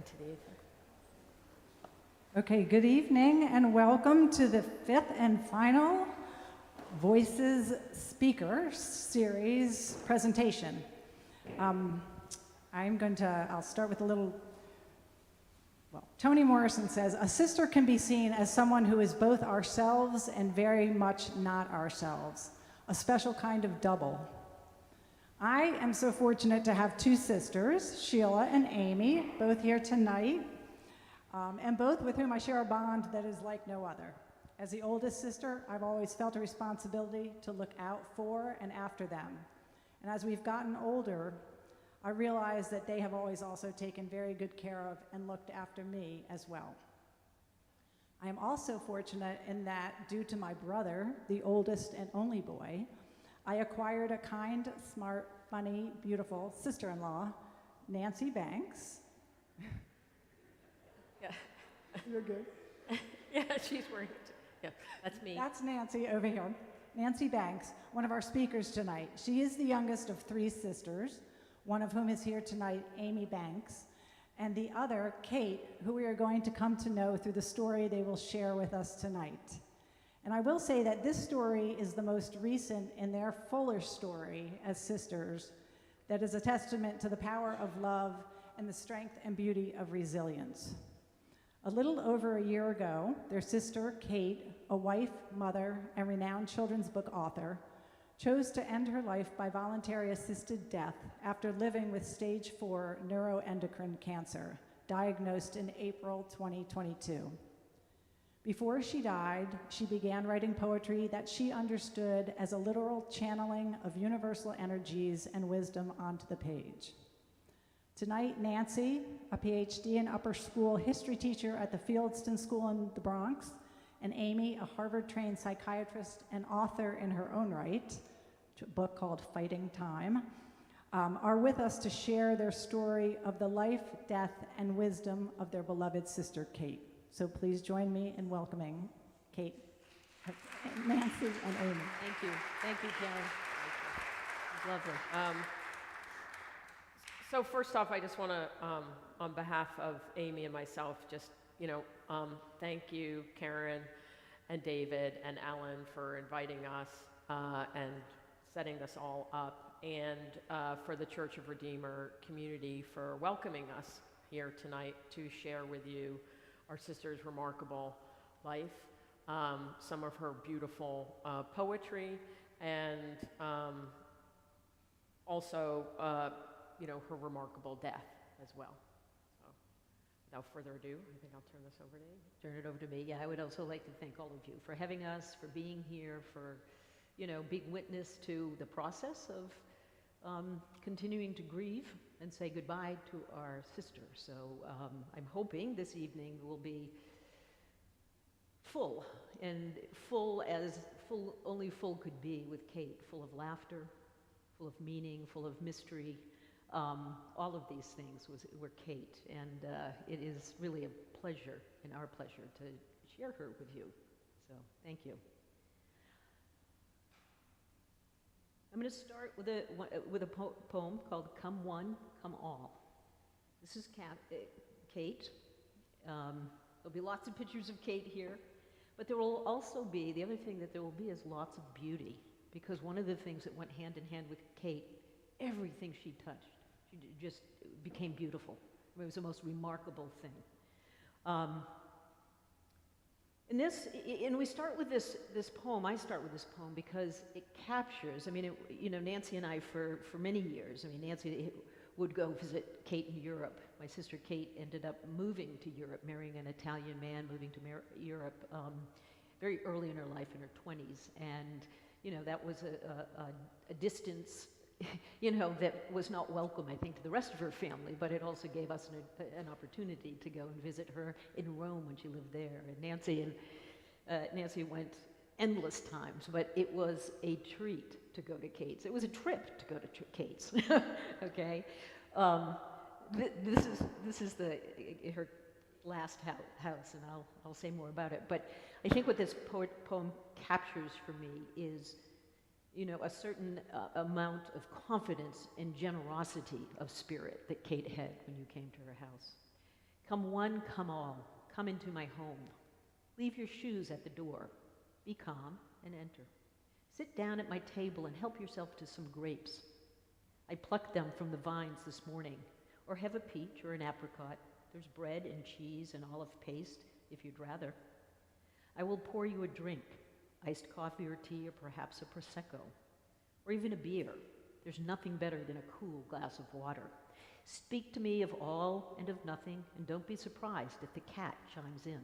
to the ether. Okay, good evening and welcome to the fifth and final Voices Speaker Series presentation. I'll start with a little, Toni Morrison says, a sister can be seen as someone who is both ourselves and very much not ourselves, a special kind of double. I am so fortunate to have two sisters, Sheila and Amy, both here tonight, and both with whom I share a bond that is like no other. As the oldest sister, I've always felt a responsibility to look out for and after them. And as we've gotten older, I realize that they have always also taken very good care of and looked after me as well. I am also fortunate in that, due to my brother, the oldest and only boy, I acquired a kind, smart, funny, beautiful sister-in-law, Nancy Banks. Yeah. You're good. Yeah, she's wearing it. Yeah, that's me. That's Nancy over here. Nancy Banks, one of our speakers tonight. She is the youngest of three sisters, one of whom is here tonight, Amy Banks, and the other, Kate, who we are going to come to know through the story they will share with us tonight. And I will say that this story is the most recent in their fuller story as sisters that is a testament to the power of love and the strength and beauty of resilience. A little over a year ago, their sister, Kate, a wife, mother, and renowned children's book author, chose to end her life by voluntary assisted death after living with stage 4 neuroendocrine cancer, diagnosed in April 2022. Before she died, she began writing poetry that she understood as a literal channeling of universal energies and wisdom onto the page. Tonight, Nancy, a PhD and upper school history teacher at the Fieldston School in the Bronx, and Amy, a Harvard-trained psychiatrist and author in her own right, a book called Fighting Time, are with us to share their story of the life, death, and wisdom of their beloved sister, Kate. So please join me in welcoming Kate, Nancy, and Amy. Thank you. Thank you, Karen. Thank you. It was lovely. So first off, I just want to, on behalf of Amy and myself, just, thank you, Karen and David and Alan, for inviting us and setting this all up, and for the Church of Redeemer community for welcoming us here tonight to share with you our sister's remarkable life, some of her beautiful poetry, and also, her remarkable death as well. So, without further ado, I think I'll turn this over to you. Turn it over to me. Yeah, I would also like to thank all of you for having us, for being here, for, being witness to the process of continuing to grieve and say goodbye to our sister. So I'm hoping this evening will be full, and full as only full could be with Kate, full of laughter, full of meaning, full of mystery. All of these things were Kate, and it is really a pleasure and our pleasure to share her with you. So thank you. I'm going to start with a poem called "Come One, Come All." This is Kate. There'll be lots of pictures of Kate here, but there will also be, the other thing that there will be is lots of beauty, because one of the things that went hand in hand with Kate, everything she touched, she just became beautiful. It was the most remarkable thing. And we start with this poem. I start with this poem because it captures. Nancy and I for many years. Nancy would go visit Kate in Europe. My sister Kate ended up moving to Europe, marrying an Italian man, moving to Europe very early in her life, in her 20s, and that was a distance. That was not welcome, I think, to the rest of her family, but it also gave us an opportunity to go and visit her in Rome when she lived there. And Nancy went endless times, but it was a treat to go to Kate's. It was a trip to go to Kate's. Okay, this is her last house, and I'll say more about it. But I think what this poem captures for me is, a certain amount of confidence and generosity of spirit that Kate had when you came to her house. Come one, come all, come into my home. Leave your shoes at the door. Be calm and enter. Sit down at my table and help yourself to some grapes. I plucked them from the vines this morning. Or have a peach or an apricot. There's bread and cheese and olive paste, if you'd rather. I will pour you a drink, iced coffee or tea, or perhaps a Prosecco, or even a beer. There's nothing better than a cool glass of water. Speak to me of all and of nothing, and don't be surprised if the cat chimes in.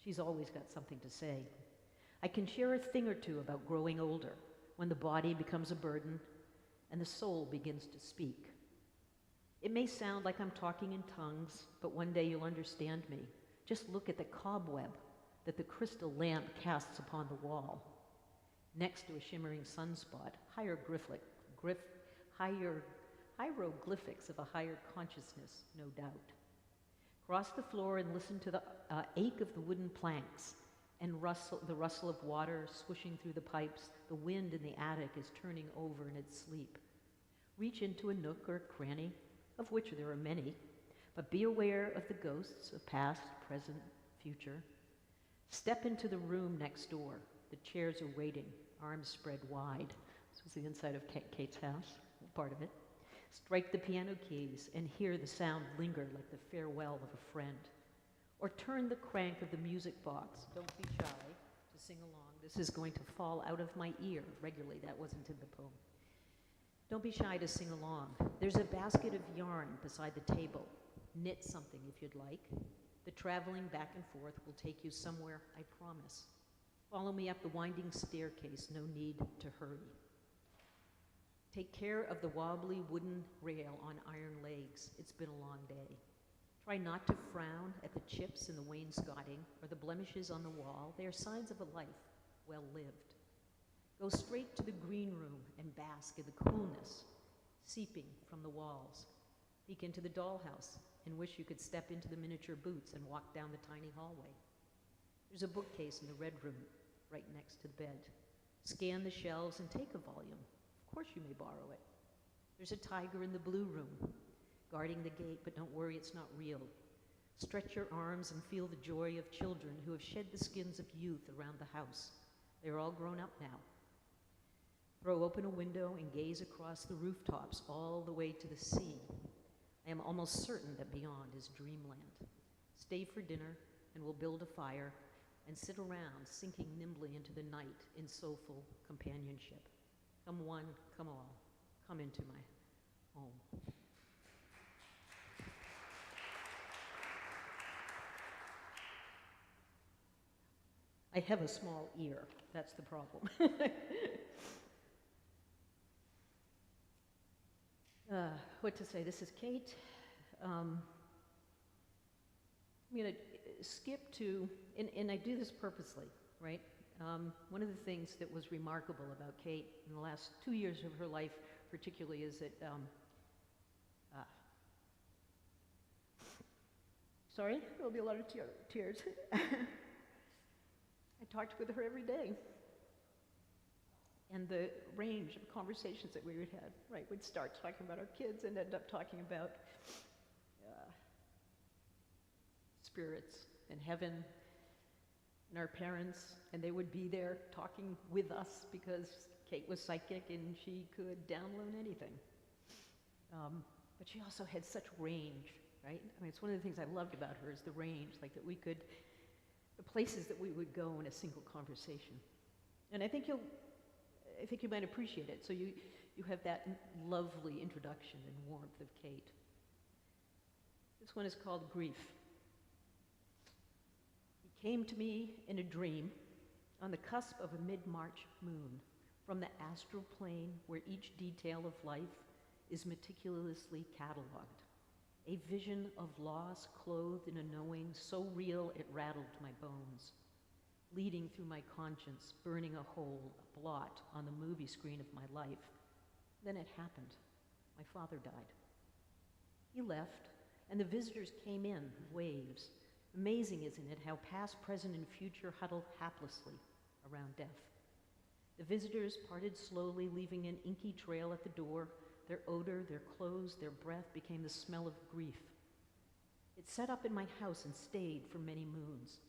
She's always got something to say. I can share a thing or two about growing older, when the body becomes a burden and the soul begins to speak. It may sound like I'm talking in tongues, but one day you'll understand me. Just look at the cobweb that the crystal lamp casts upon the wall. Next to a shimmering sunspot, hieroglyphics of a higher consciousness, no doubt. Cross the floor and listen to the ache of the wooden planks and the rustle of water swishing through the pipes. The wind in the attic is turning over in its sleep. Reach into a nook or a cranny, of which there are many, but be aware of the ghosts of past, present, future. Step into the room next door. The chairs are waiting, arms spread wide. This was the inside of Kate's house, part of it. Strike the piano keys and hear the sound linger like the farewell of a friend. Or turn the crank of the music box. Don't be shy to sing along. This is going to fall out of my ear regularly. That wasn't in the poem. Don't be shy to sing along. There's a basket of yarn beside the table. Knit something if you'd like. The traveling back and forth will take you somewhere, I promise. Follow me up the winding staircase, no need to hurry. Take care of the wobbly wooden rail on iron legs. It's been a long day. Try not to frown at the chips in the wainscoting or the blemishes on the wall. They are signs of a life well lived. Go straight to the green room and bask in the coolness seeping from the walls. Peek into the dollhouse and wish you could step into the miniature boots and walk down the tiny hallway. There's a bookcase in the red room right next to the bed. Scan the shelves and take a volume. Of course you may borrow it. There's a tiger in the blue room, guarding the gate, but don't worry, it's not real. Stretch your arms and feel the joy of children who have shed the skins of youth around the house. They're all grown up now. Throw open a window and gaze across the rooftops all the way to the sea. I am almost certain that beyond is dreamland. Stay for dinner and we'll build a fire and sit around, sinking nimbly into the night in soulful companionship. Come one, come all, come into my home. I have a small ear, that's the problem. What to say, this is Kate. I'm gonna skip to, and I do this purposely, right? One of the things that was remarkable about Kate in the last 2 years of her life particularly is that, sorry, there'll be a lot of tears. I talked with her every day. And the range of conversations that we would have, right? We'd start talking about our kids and end up talking about spirits and heaven and our parents, and they would be there talking with us because Kate was psychic and she could download anything. But she also had such range, right? I mean, it's one of the things I loved about her is the range, like that we could, the places that we would go in a single conversation. And I think you might appreciate it. So you have that lovely introduction and warmth of Kate. This one is called Grief. He came to me in a dream on the cusp of a mid-March moon from the astral plane where each detail of life is meticulously cataloged. A vision of loss clothed in a knowing so real it rattled my bones. Leading through my conscience, burning a hole, a blot on the movie screen of my life. Then it happened. My father died. He left, and the visitors came in, waves. Amazing, isn't it, how past, present, and future huddle haplessly around death. The visitors parted slowly, leaving an inky trail at the door. Their odor, their clothes, their breath became the smell of grief. It set up in my house and stayed for many moons,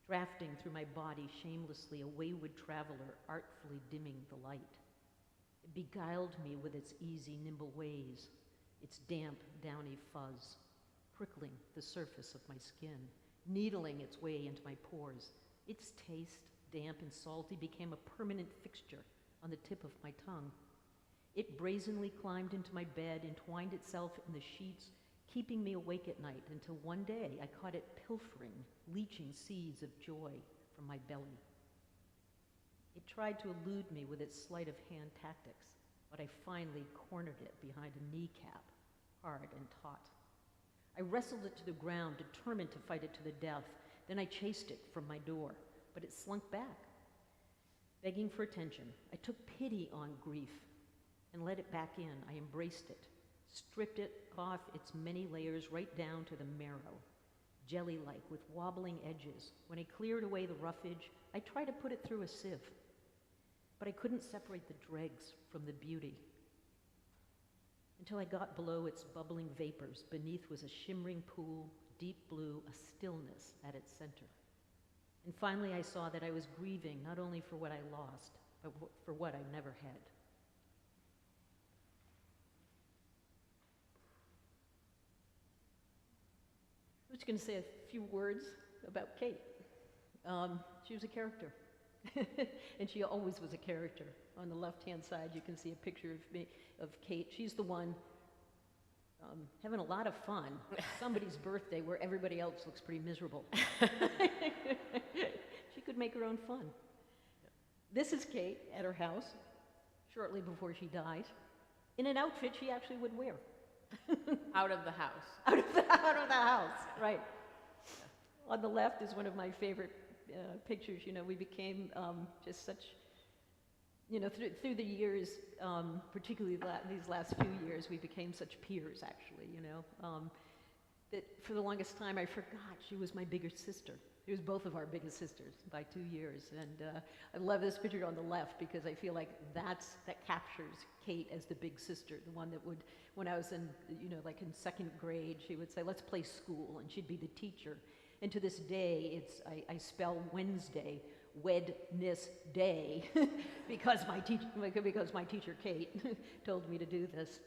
drafting through my body shamelessly, a wayward traveler artfully dimming the light. It beguiled me with its easy, nimble ways, its damp, downy fuzz, prickling the surface of my skin, needling its way into my pores. Its taste, damp and salty, became a permanent fixture on the tip of my tongue. It brazenly climbed into my bed, entwined itself in the sheets, keeping me awake at night until one day I caught it pilfering, leaching seeds of joy from my belly. It tried to elude me with its sleight of hand tactics, but I finally cornered it behind a kneecap, hard and taut. I wrestled it to the ground, determined to fight it to the death. Then I chased it from my door, but it slunk back. Begging for attention, I took pity on grief and let it back in. I embraced it, stripped it off its many layers right down to the marrow, jelly-like with wobbling edges. When I cleared away the roughage, I tried to put it through a sieve, but I couldn't separate the dregs from the beauty. Until I got below its bubbling vapors, beneath was a shimmering pool, deep blue, a stillness at its center. And finally I saw that I was grieving not only for what I lost, but for what I never had. I'm just going to say a few words about Kate. She was a character, and she always was a character. On the left-hand side, you can see a picture of Kate. She's the one having a lot of fun. Somebody's birthday where everybody else looks pretty miserable. She could make her own fun. This is Kate at her house, shortly before she died, in an outfit she actually would wear. Out of the house. Out of the house, right. On the left is one of my favorite pictures. You know, we became just such, you know, through the years, particularly these last few years, we became such peers, actually, you know. That for the longest time, I forgot she was my bigger sister. She was both of our biggest sisters by 2 years. And I love this picture on the left because I feel like that captures Kate as the big sister, the one that would, when I was in, you know, like in second grade, she would say, let's play school, and she'd be the teacher. And to this day, I spell Wednesday, Wednesday, because my teacher Kate told me to do this.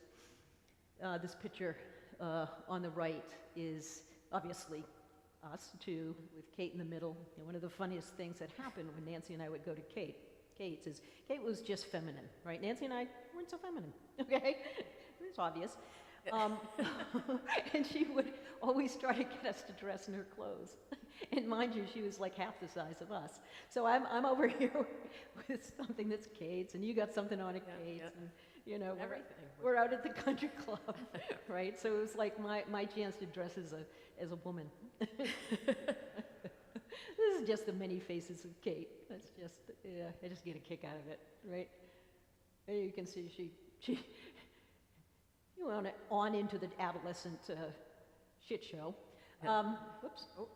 This picture on the right is obviously us two, with Kate in the middle. And one of the funniest things that happened when Nancy and I would go to Kate's is Kate was just feminine, right? Nancy and I weren't so feminine, okay? It's obvious. And she would always try to get us to dress in her clothes. And mind you, she was like half the size of us. So I'm over here with something that's Kate's, and you got something on at Kate's, and you know, we're out at the country club, right? So it was like my chance to dress as a woman. This is just the many faces of Kate. That's just, yeah, I just get a kick out of it, right? And you can see she went on into the adolescent shit show. Whoops. Oh.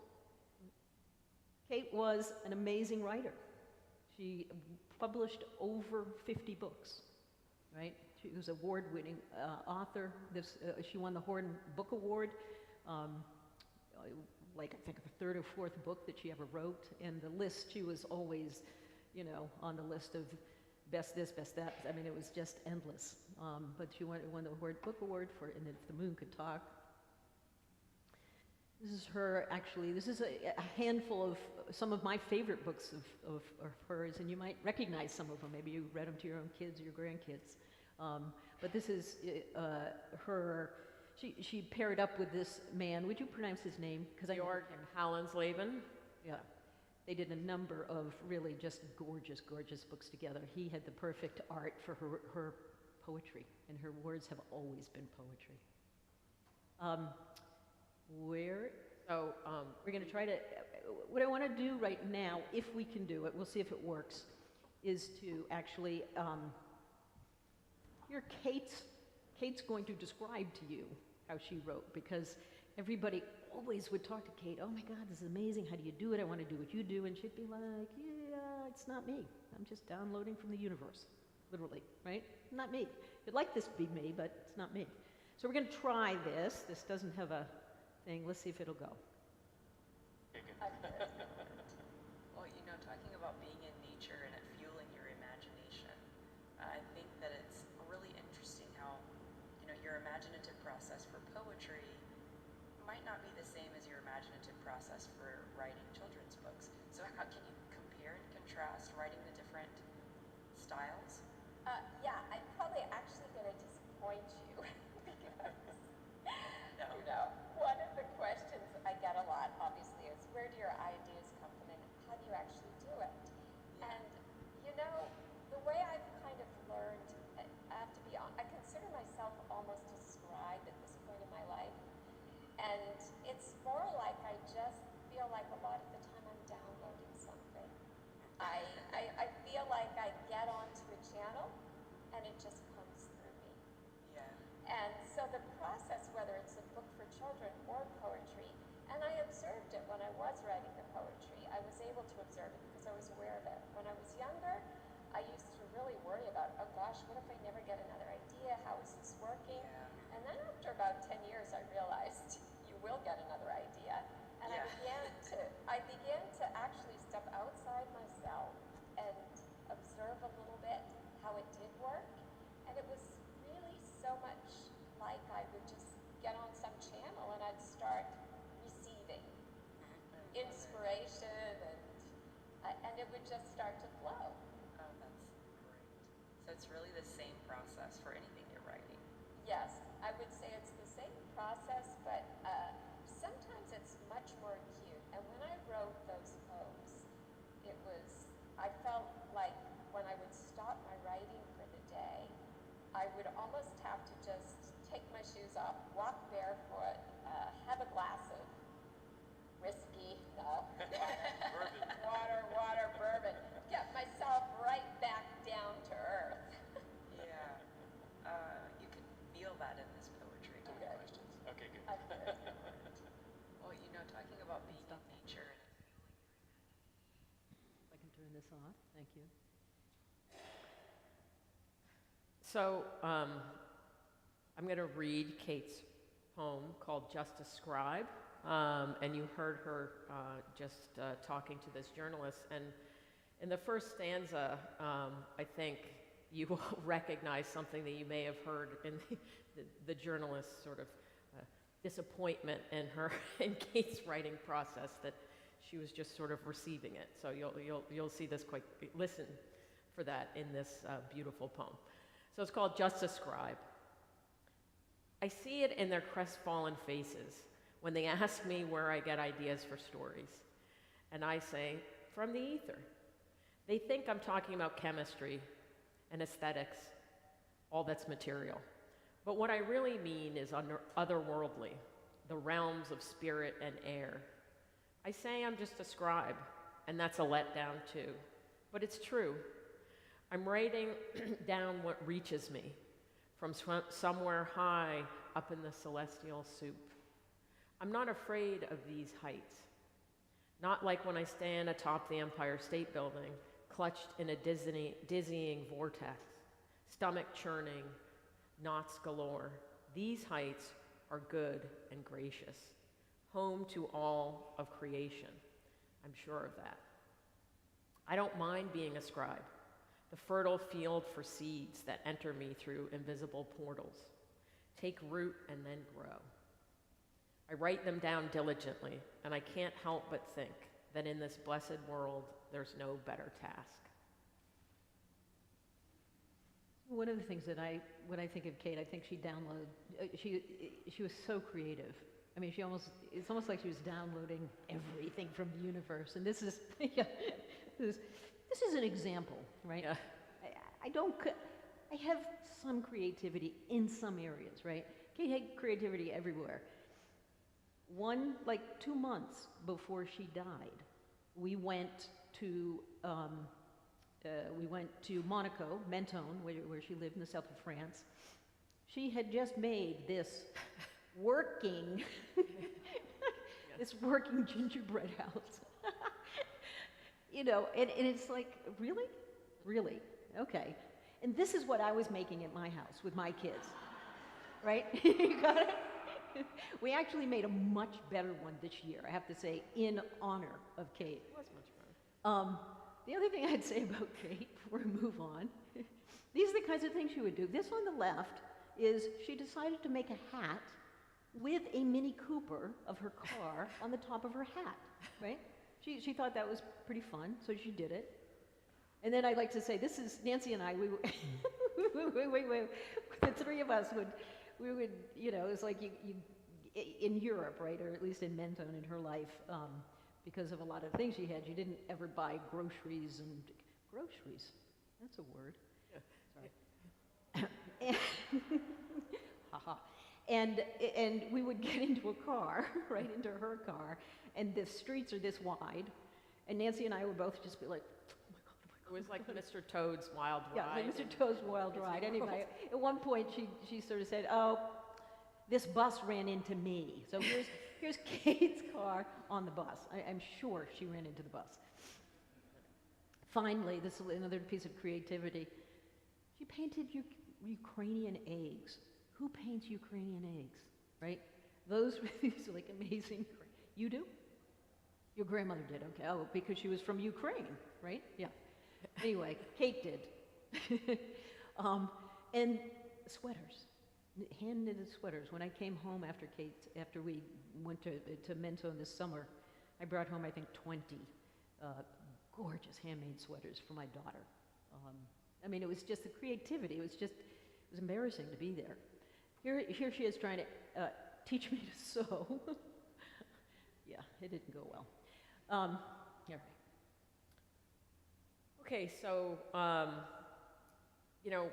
Kate was an amazing writer. She published over 50 books, right? She was an award-winning author. She won the Horn Book Award, like I think the third or fourth book that she ever wrote. And the list, she was always, you know, on the list of best this, best that. I mean, it was just endless. But she won the Horn Book Award for And If the Moon Could Talk. This is her, actually. This is a handful of some of my favorite books of hers, and you might recognize some of them. Maybe you read them to your own kids or your grandkids. But this is her. She paired up with this man. Would you pronounce his name? Georg and Hallensleben. Yeah. They did a number of really just gorgeous, gorgeous books together. He had the perfect art for her poetry, and her words have always been poetry. We're going to try to, what I want to do right now, if we can do it, we'll see if it works, is to actually, here Kate's going to describe to you how she wrote, because everybody always would talk to Kate, oh my God, this is amazing, how do you do it? I want to do what you do. And she'd be like, yeah, it's not me. I'm just downloading from the universe, literally, right? Not me. You'd like this to be me, but it's not me. So we're going to try this. This doesn't have a thing. Let's see if it'll go. Well, talking about being in nature and it fueling your imagination, I think that it's really interesting how, your imaginative process for poetry might not be the same as your imaginative process for writing children's books. So how can you compare and contrast writing the different styles? Yeah, I'm probably actually going to disappoint you because, No. one of the questions I get a lot, obviously, is where do your ideas come from and how do you actually do it? Yeah. And, the way I've kind of learned, I have to be honest, I consider myself almost a scribe at this point in my life. And it's more like I just feel like a lot of the time I'm downloading something. I feel like I get onto a channel and it just comes through me. Yeah. And so the process, whether it's a book for children or poetry, and I observed it when I was writing the poetry. I was able to observe it because I was aware of it. When I was younger, I used to really worry about, oh gosh, what if I never get another idea? How is this working? Yeah. And then after about 10 years, I realized you will get another idea. And Yeah. I began to actually step outside myself and observe a little bit how it did work. And it was really so much like I would just get on some channel and I'd start receiving inspiration and it would just start to flow. Oh, that's great. So it's really the same process for anything you're writing. Yes, I would say it's the same process, but sometimes it's much more acute. And when I wrote those poems, I felt like when I would stop my writing for the day, I would almost have to just take my shoes off, walk barefoot, have a glass of whiskey, no, water, bourbon, get myself right back down to earth. Yeah. You can feel that in this poetry. Okay. Questions? Okay, good. Okay. Well, talking about being in nature and If I can turn this off, thank you. So I'm going to read Kate's poem called Just a Scribe. And you heard her just talking to this journalist. And in the first stanza, I think you will recognize something that you may have heard in the journalist's sort of disappointment in her in Kate's writing process, that she was just sort of receiving it. So you'll see this quite, listen for that in this beautiful poem. So it's called Just a Scribe. I see it in their crestfallen faces when they ask me where I get ideas for stories. And I say, from the ether. They think I'm talking about chemistry and aesthetics, all that's material. But what I really mean is otherworldly, the realms of spirit and air. I say I'm just a scribe, and that's a letdown too. But it's true. I'm writing down what reaches me from somewhere high up in the celestial soup. I'm not afraid of these heights. Not like when I stand atop the Empire State Building, clutched in a dizzying vortex, stomach churning, knots galore. These heights are good and gracious, home to all of creation. I'm sure of that. I don't mind being a scribe, the fertile field for seeds that enter me through invisible portals, take root and then grow. I write them down diligently, and I can't help but think that in this blessed world, there's no better task. One of the things that when I think of Kate, I think she downloaded, she was so creative. I mean, it's almost like she was downloading everything from the universe. And this is, this is an example, right? Yeah. I have some creativity in some areas, right? Kate had creativity everywhere. 2 months before she died, we went to Monaco, Mentone, where she lived in the south of France. She had just made this working, this working gingerbread house. And it's like, really? Really? Okay. And this is what I was making at my house with my kids, right? You got it? We actually made a much better one this year, I have to say, in honor of Kate. It was much better. The other thing I'd say about Kate, before we move on, these are the kinds of things she would do. This on the left is she decided to make a hat with a Mini Cooper of her car on the top of her hat, right? She thought that was pretty fun, so she did it. And then I'd like to say, this is Nancy and I, we the three of us would, you know, it's like you in Europe, right, or at least in Menton in her life, because of a lot of things she had, you didn't ever buy groceries and, groceries, that's a word. Yeah. Sorry. Haha. And we would get into a car, right, into her car, and the streets are this wide, and Nancy and I would both just be like, It was like Mr. Toad's Wild yeah, Ride. like Mr. Toad's Wild Ride. Anyway, at one point she sort of said, "Oh, this bus ran into me." So here's Kate's car on the bus. I'm sure she ran into the bus. Finally, this is another piece of creativity. She painted Ukrainian eggs. Who paints Ukrainian eggs, right? Those were these like amazing. You do? Your grandmother did. Okay. Oh, because she was from Ukraine, right? Yeah. Anyway, Kate did. And sweaters, hand-knitted sweaters. When I came home after we went to Menton this summer, I brought home, I think, 20 gorgeous handmade sweaters for my daughter. I mean, it was just the creativity. It was embarrassing to be there. Here she is trying to teach me to sew. Yeah, it didn't go well. Here. Okay, so, you know,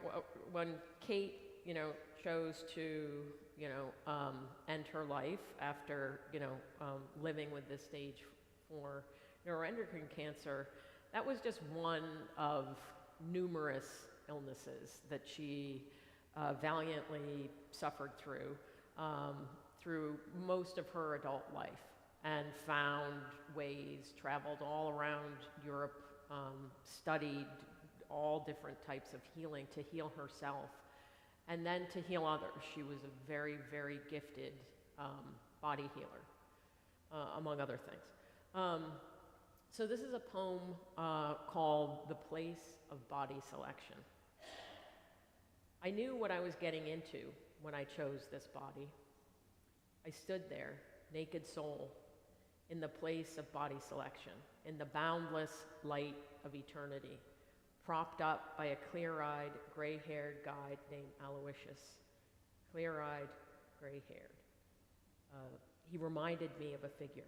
when Kate, you know, chose to, you know, end her life after, you know, living with this stage 4 neuroendocrine cancer, that was just one of numerous illnesses that she valiantly suffered through most of her adult life, and found ways, traveled all around Europe, studied all different types of healing to heal herself and then to heal others. She was a very, very gifted body healer, among other things. So this is a poem called The Place of Body Selection. I knew what I was getting into when I chose this body. I stood there, naked soul, in the place of body selection, in the boundless light of eternity, propped up by a clear-eyed, gray-haired guide named Aloysius. Clear-eyed, gray-haired. He reminded me of a figure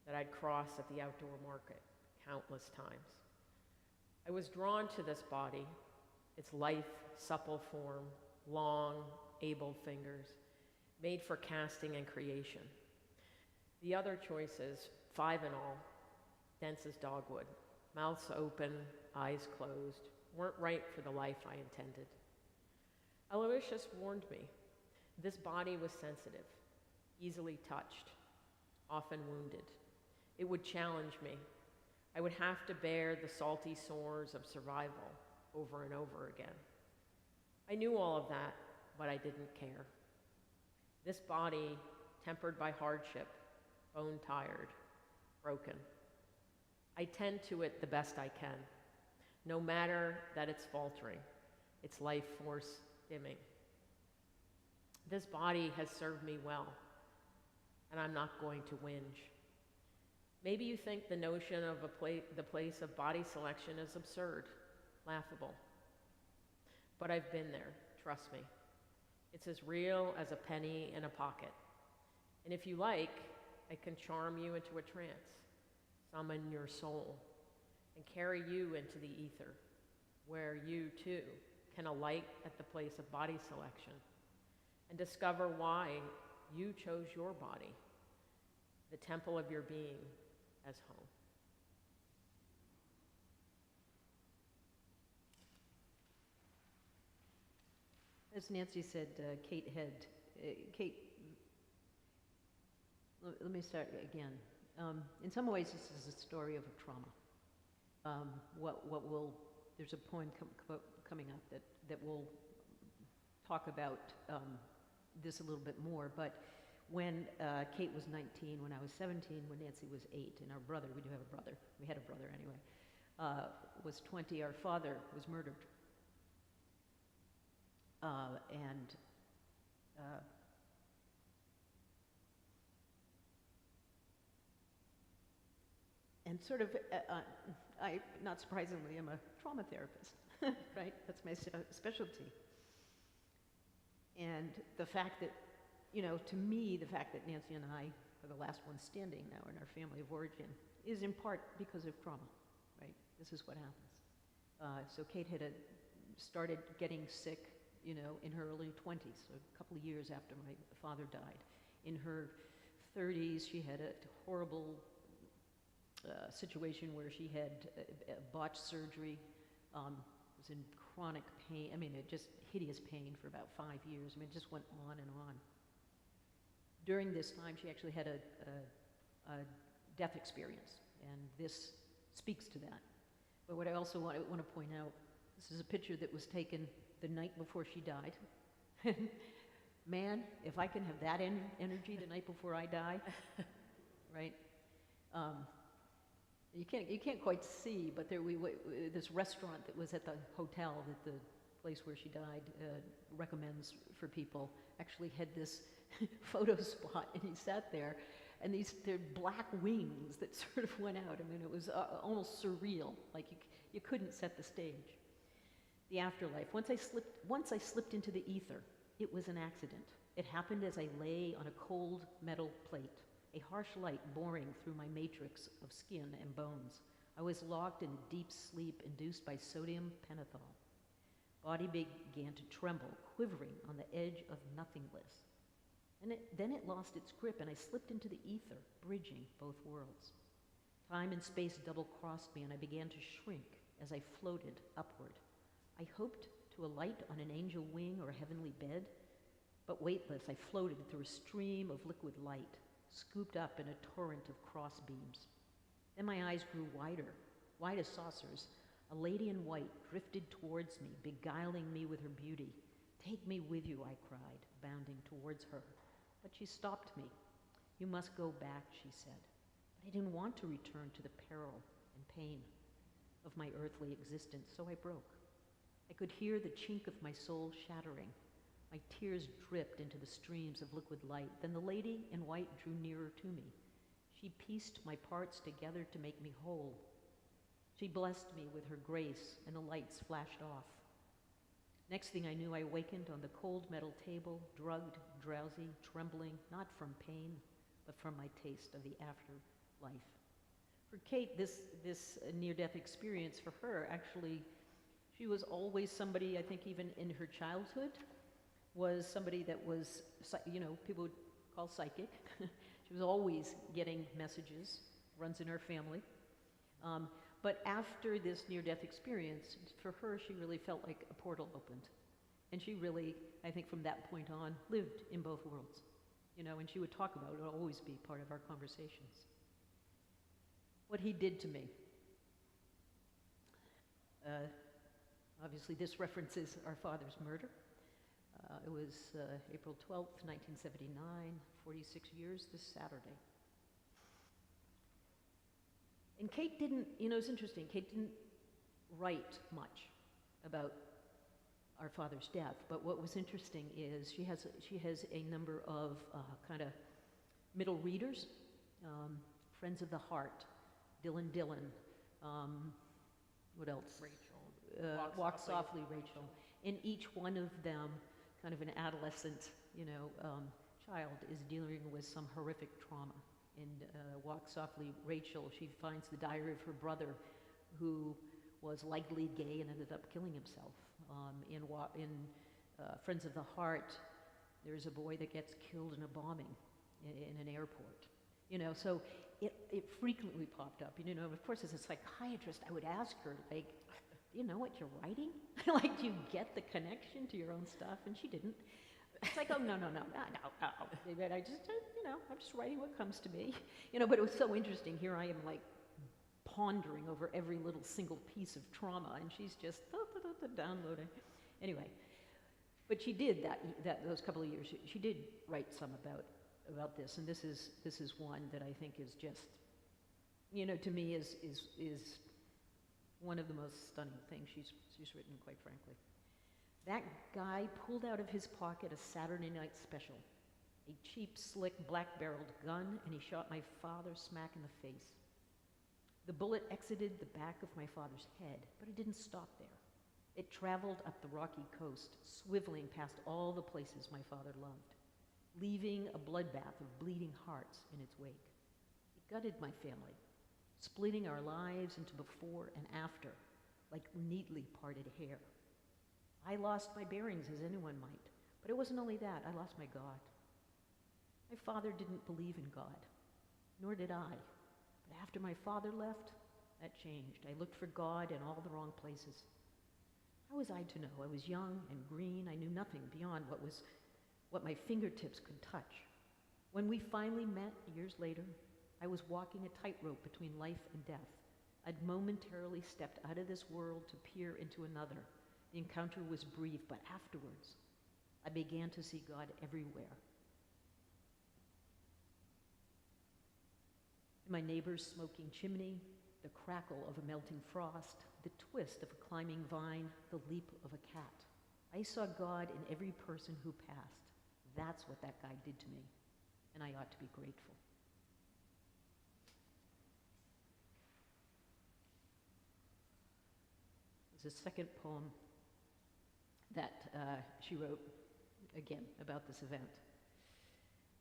that I'd crossed at the outdoor market countless times. I was drawn to this body, its lithe, supple form, long, able fingers, made for casting and creation. The other choices, 5 in all, dense as dogwood, mouths open, eyes closed, weren't right for the life I intended. Aloysius warned me. This body was sensitive, easily touched, often wounded. It would challenge me. I would have to bear the salty sores of survival over and over again. I knew all of that, but I didn't care. This body, tempered by hardship, bone-tired, broken. I tend to it the best I can, no matter that it's faltering, its life force dimming. This body has served me well, and I'm not going to whinge. Maybe you think the notion of the place of body selection is absurd, laughable. But I've been there, trust me. It's as real as a penny in a pocket. And if you like, I can charm you into a trance, summon your soul, and carry you into the ether, where you, too, can alight at the place of body selection and discover why you chose your body, the temple of your being, as home. As Nancy said, Kate, let me start again. In some ways, this is a story of a trauma. There's a poem coming up that will talk about this a little bit more, but when Kate was 19, when I was 17, when Nancy was 8, and our brother, we do have a brother, we had a brother anyway, was 20, our father was murdered. And sort of, I, not surprisingly, am a trauma therapist, right? That's my specialty. And the fact that, you know, to me, the fact that Nancy and I are the last ones standing now in our family of origin is in part because of trauma, right? This is what happens. So Kate had started getting sick, you know, in her early 20s, so a couple of years after my father died. In her 30s, she had a horrible situation where she had botched surgery, was in chronic pain, I mean, just hideous pain for about 5 years. I mean, it just went on and on. During this time, she actually had a death experience, and this speaks to that. But what I also want to point out, this is a picture that was taken the night before she died. Man, if I can have that energy the night before I die, right? You can't quite see, but there this restaurant that was at the hotel that the place where she died recommends for people actually had this photo spot, and he sat there, and they're black wings that sort of went out. I mean, it was almost surreal, like you couldn't set the stage. The afterlife. Once I slipped into the ether, it was an accident. It happened as I lay on a cold metal plate, a harsh light boring through my matrix of skin and bones. I was locked in deep sleep induced by sodium pentothal. Body began to tremble, quivering on the edge of nothingness. And then it lost its grip, and I slipped into the ether, bridging both worlds. Time and space double-crossed me, and I began to shrink as I floated upward. I hoped to alight on an angel wing or a heavenly bed, but weightless, I floated through a stream of liquid light, scooped up in a torrent of cross beams. Then my eyes grew wider, wide as saucers. A lady in white drifted towards me, beguiling me with her beauty. "Take me with you," I cried, bounding towards her. But she stopped me. "You must go back," she said. But I didn't want to return to the peril and pain of my earthly existence, so I broke. I could hear the chink of my soul shattering. My tears dripped into the streams of liquid light. Then the lady in white drew nearer to me. She pieced my parts together to make me whole. She blessed me with her grace, and the lights flashed off. Next thing I knew, I awakened on the cold metal table, drugged, drowsy, trembling, not from pain, but from my taste of the afterlife. For Kate, this near-death experience for her, actually, she was always somebody, I think even in her childhood, was somebody that was, you know, people would call psychic. She was always getting messages, runs in her family. But after this near-death experience, for her, she really felt like a portal opened. And she really, I think from that point on, lived in both worlds. You know, and she would talk about it, it'll always be part of our conversations. What he did to me. Obviously, this references our father's murder. It was April 12th, 1979, 46 years this Saturday. And Kate didn't, you know, it's interesting, Kate didn't write much about our father's death, but what was interesting is she has a number of kind of middle readers, Friends of the Heart, Dylan, what else? Rachel. Walk Softly, Rachel. And each one of them, kind of an adolescent, you know, child is dealing with some horrific trauma. In Walk Softly, Rachel, she finds the diary of her brother who was likely gay and ended up killing himself. In Friends of the Heart, there's a boy that gets killed in a bombing in an airport. You know, so it frequently popped up. You know, of course, as a psychiatrist, I would ask her, like, do you know what you're writing? Like, do you get the connection to your own stuff? And she didn't. It's like, oh, no. I just, you know, I'm just writing what comes to me. You know, but it was so interesting. Here I am, like, pondering over every little single piece of trauma, and she's just downloading. Anyway, but she did those couple of years. She did write some about about this, and this is one that I think is just, you know, to me is one of the most stunning things she's written, quite frankly. That guy pulled out of his pocket a Saturday Night Special, a cheap, slick, black-barreled gun, and he shot my father smack in the face. The bullet exited the back of my father's head, but it didn't stop there. It traveled up the rocky coast, swiveling past all the places my father loved, leaving a bloodbath of bleeding hearts in its wake. It gutted my family, splitting our lives into before and after, like neatly parted hair. I lost my bearings, as anyone might, but it wasn't only that, I lost my God. My father didn't believe in God, nor did I. But after my father left, that changed. I looked for God in all the wrong places. How was I to know? I was young and green. I knew nothing beyond what my fingertips could touch. When we finally met years later, I was walking a tightrope between life and death. I'd momentarily stepped out of this world to peer into another. The encounter was brief, but afterwards, I began to see God everywhere. In my neighbor's smoking chimney, the crackle of a melting frost, the twist of a climbing vine, the leap of a cat. I saw God in every person who passed. That's what that guy did to me, and I ought to be grateful. There's a second poem that she wrote, again, about this event,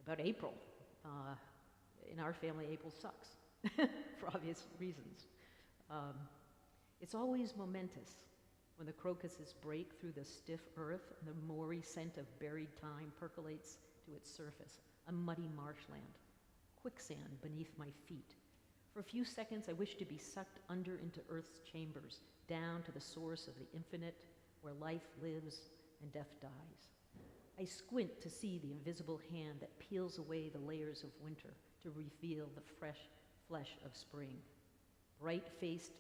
about April. In our family, April sucks, for obvious reasons. It's always momentous when the crocuses break through the stiff earth and the moory scent of buried time percolates to its surface, a muddy marshland, quicksand beneath my feet. For a few seconds, I wish to be sucked under into Earth's chambers, down to the source of the infinite, where life lives and death dies. I squint to see the invisible hand that peels away the layers of winter to reveal the fresh flesh of spring. Bright-faced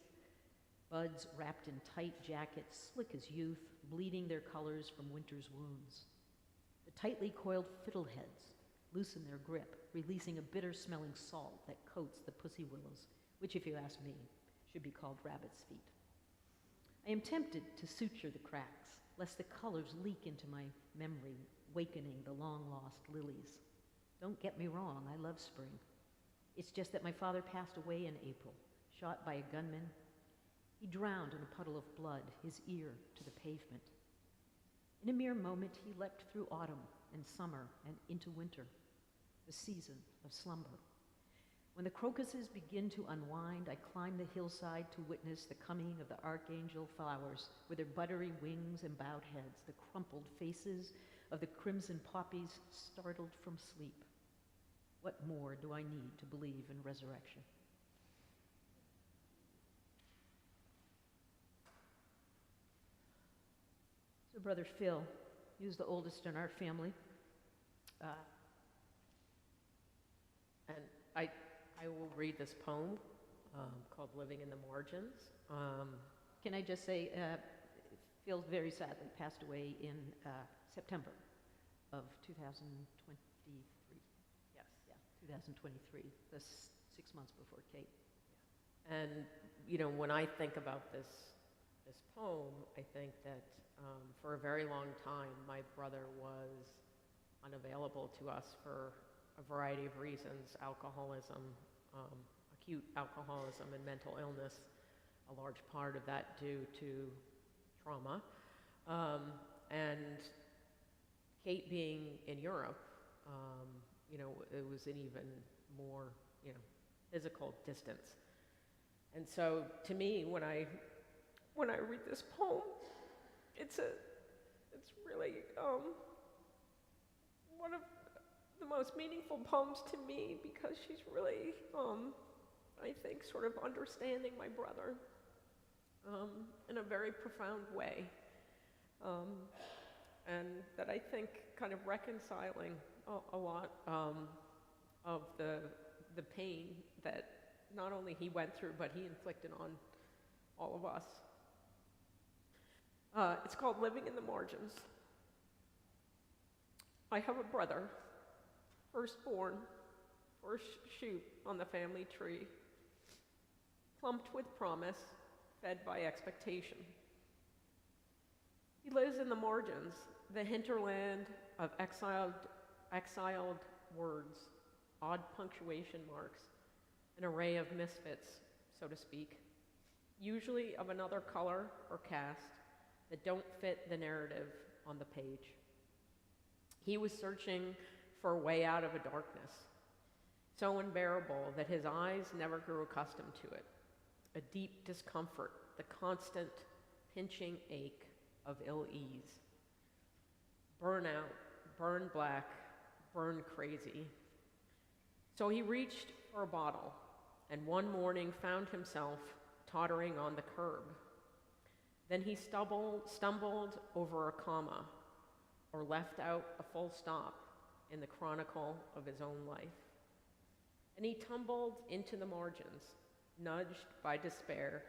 buds wrapped in tight jackets, slick as youth, bleeding their colors from winter's wounds. The tightly coiled fiddleheads loosen their grip, releasing a bitter-smelling salt that coats the pussy willows, which, if you ask me, should be called rabbit's feet. I am tempted to suture the cracks, lest the colors leak into my memory, wakening the long-lost lilies. Don't get me wrong, I love spring. It's just that my father passed away in April, shot by a gunman. He drowned in a puddle of blood, his ear to the pavement. In a mere moment, he leapt through autumn and summer and into winter, the season of slumber. When the crocuses begin to unwind, I climb the hillside to witness the coming of the archangel flowers with their buttery wings and bowed heads, the crumpled faces of the crimson poppies startled from sleep. What more do I need to believe in resurrection? So Brother Phil, he was the oldest in our family. And I will read this poem called Living in the Margins. Can I just say, Phil very sadly passed away in September of 2023. Yes. Yeah, 2023, that's 6 months before Kate. And, you know, when I think about this poem, I think that for a very long time, my brother was unavailable to us for a variety of reasons: alcoholism, acute alcoholism and mental illness, a large part of that due to trauma. And Kate being in Europe, you know, it was an even more, you know, physical distance. And so to me, when I read this poem, it's really one of the most meaningful poems to me, because she's really, I think, sort of understanding my brother in a very profound way, and that I think kind of reconciling a lot of the pain that not only he went through, but he inflicted on all of us. It's called Living in the Margins. I have a brother firstborn, first shoot on the family tree, plumped with promise, fed by expectation. He lives in the margins, the hinterland of exiled words, odd punctuation marks, an array of misfits, so to speak, usually of another color or caste that don't fit the narrative on the page. He was searching for a way out of a darkness so unbearable that his eyes never grew accustomed to it, a deep discomfort, the constant pinching ache of ill ease. Burnout, burn black, burn crazy. So he reached for a bottle and one morning found himself tottering on the curb. Then he stumbled over a comma or left out a full stop in the chronicle of his own life. And he tumbled into the margins, nudged by despair,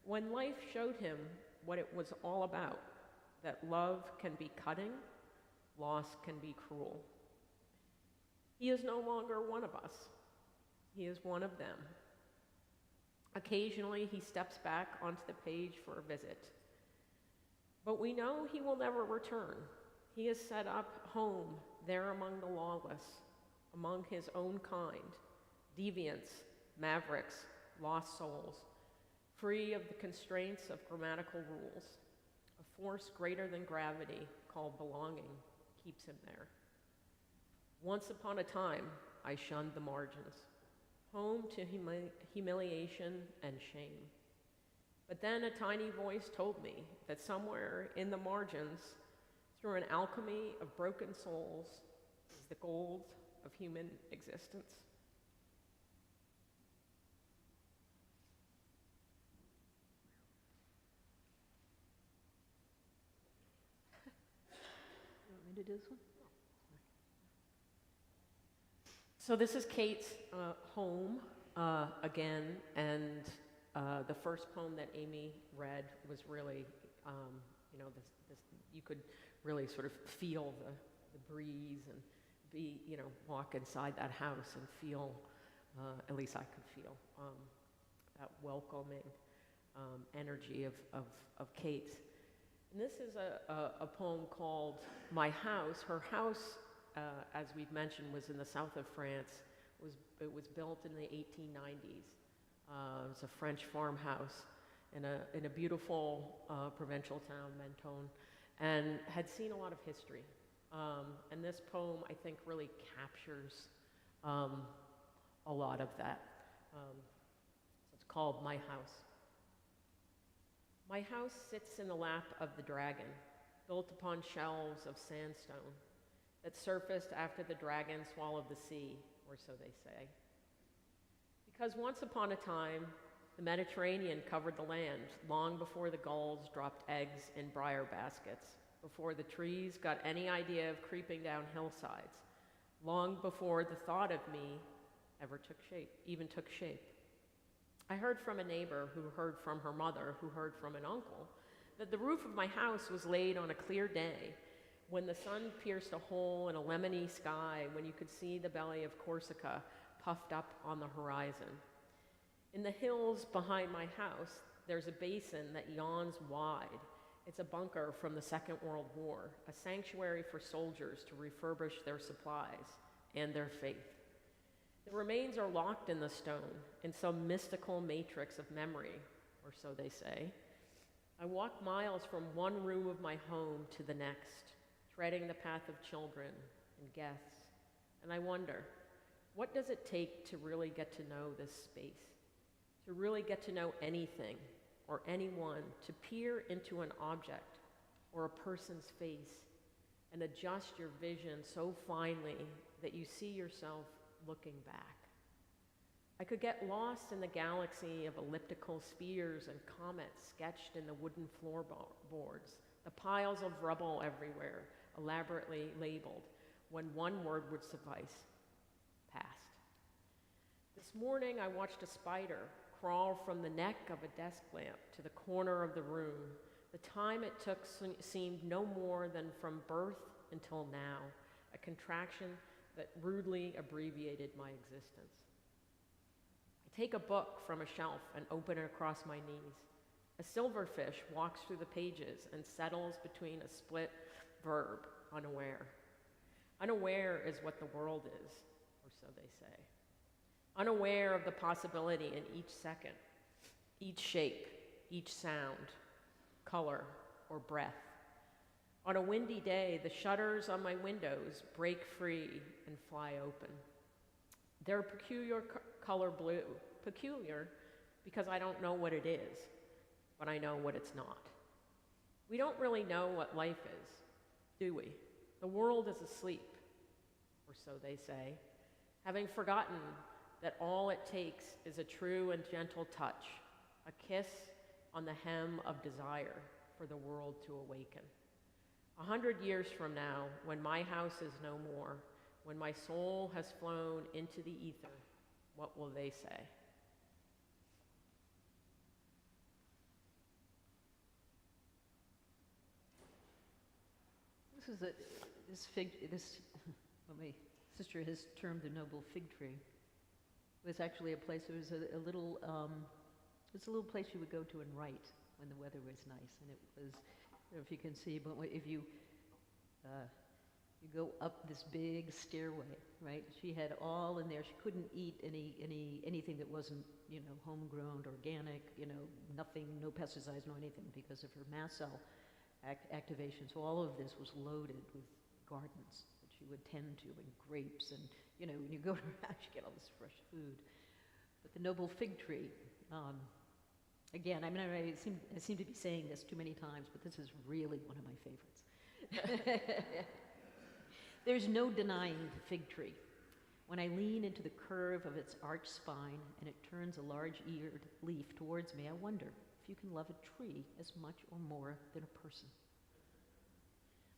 when life showed him what it was all about, that love can be cutting, loss can be cruel. He is no longer one of us. He is one of them. Occasionally, he steps back onto the page for a visit. But we know he will never return. He has set up home there among the lawless, among his own kind, deviants, mavericks, lost souls, free of the constraints of grammatical rules. A force greater than gravity, called belonging, keeps him there. Once upon a time, I shunned the margins, home to humiliation and shame. But then a tiny voice told me that somewhere in the margins, through an alchemy of broken souls, is the gold of human existence. You want me to do this one? So this is Kate's home again, and the first poem that Amy read was really, you could really sort of feel the breeze and walk inside that house and feel, at least I could feel, that welcoming energy of Kate's. And this is a poem called My House. Her house, as we've mentioned, was in the south of France. It was built in the 1890s. It was a French farmhouse in a beautiful provincial town, Menton, and had seen a lot of history. And this poem, I think, really captures a lot of that. So it's called My House. My house sits in the lap of the dragon, built upon shelves of sandstone that surfaced after the dragon swallowed the sea, or so they say. Because once upon a time, the Mediterranean covered the land long before the gulls dropped eggs in briar baskets, before the trees got any idea of creeping down hillsides, long before the thought of me even took shape. I heard from a neighbor who heard from her mother, who heard from an uncle, that the roof of my house was laid on a clear day when the sun pierced a hole in a lemony sky, when you could see the belly of Corsica puffed up on the horizon. In the hills behind my house, there's a basin that yawns wide. It's a bunker from the Second World War, a sanctuary for soldiers to refurbish their supplies and their faith. The remains are locked in the stone, in some mystical matrix of memory, or so they say. I walk miles from one room of my home to the next, treading the path of children and guests, and I wonder, what does it take to really get to know this space? To really get to know anything or anyone, to peer into an object or a person's face and adjust your vision so finely that you see yourself looking back. I could get lost in the galaxy of elliptical spheres and comets sketched in the wooden floorboards, the piles of rubble everywhere, elaborately labeled, when one word would suffice: past. This morning I watched a spider crawl from the neck of a desk lamp to the corner of the room. The time it took seemed no more than from birth until now, a contraction that rudely abbreviated my existence. I take a book from a shelf and open it across my knees. A silverfish walks through the pages and settles between a split verb, unaware. Unaware is what the world is, or so they say. Unaware of the possibility in each second, each shape, each sound, color, or breath. On a windy day, the shutters on my windows break free and fly open. They're peculiar color blue, peculiar because I don't know what it is, but I know what it's not. We don't really know what life is, do we? The world is asleep, or so they say, having forgotten that all it takes is a true and gentle touch, a kiss on the hem of desire for the world to awaken. 100 years from now, when my house is no more, when my soul has flown into the ether, what will they say? This what my sister has termed the noble fig tree. It was actually a place. It was a little. It's a little place you would go to and write when the weather was nice, and it was. I don't know if you can see, but if you you go up this big stairway, right? She had all in there. She couldn't eat anything that wasn't, homegrown, organic, nothing, no pesticides, no anything, because of her mast cell activation. So all of this was loaded with gardens that she would tend to, and grapes, and when you go to her house, you get all this fresh food. But the noble fig tree, again, I mean, I seem to be saying this too many times, but this is really one of my favorites. There's no denying the fig tree. When I lean into the curve of its arched spine and it turns a large-eared leaf towards me, I wonder if you can love a tree as much or more than a person.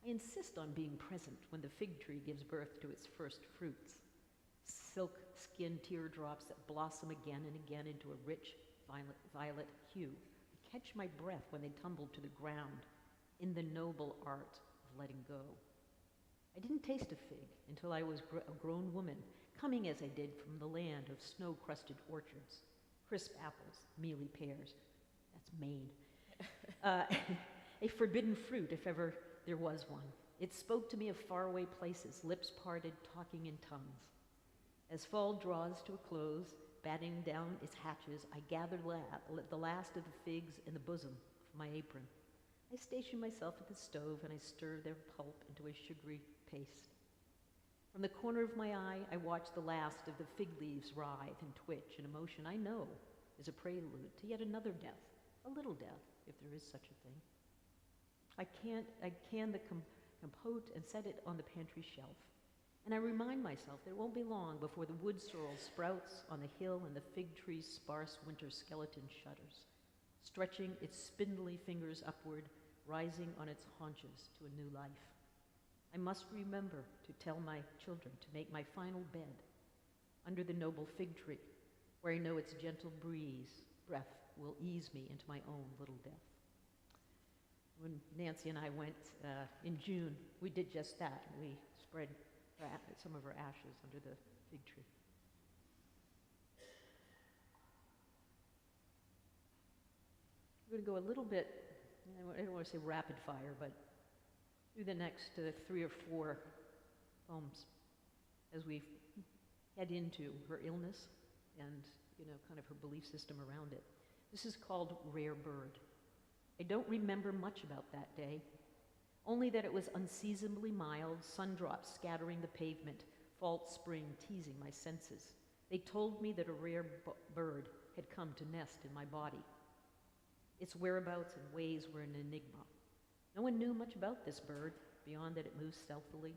I insist on being present when the fig tree gives birth to its first fruits, silk-skinned teardrops that blossom again and again into a rich violet hue. I catch my breath when they tumble to the ground in the noble art of letting go. I didn't taste a fig until I was a grown woman, coming as I did from the land of snow-crusted orchards, crisp apples, mealy pears. That's Maine. A forbidden fruit, if ever there was one. It spoke to me of faraway places, lips parted, talking in tongues. As fall draws to a close, batting down its hatches, I gather the last of the figs in the bosom of my apron. I station myself at the stove and I stir their pulp into a sugary paste. From the corner of my eye, I watch the last of the fig leaves writhe and twitch, an emotion I know is a prelude to yet another death, a little death, if there is such a thing. I can the compote and set it on the pantry shelf. And I remind myself that it won't be long before the wood sorrel sprouts on the hill and the fig tree's sparse winter skeleton shudders, stretching its spindly fingers upward, rising on its haunches to a new life. I must remember to tell my children to make my final bed under the noble fig tree, where I know its gentle breath will ease me into my own little death. When Nancy and I went in June, we did just that. We spread some of her ashes under the fig tree. We're going to go a little bit, I don't want to say rapid fire, but through the next 3 or 4 poems as we head into her illness and, kind of her belief system around it. This is called Rare Bird. I don't remember much about that day, only that it was unseasonably mild, sundrops scattering the pavement, false spring teasing my senses. They told me that a rare bird had come to nest in my body. Its whereabouts and ways were an enigma. No one knew much about this bird, beyond that it moves stealthily,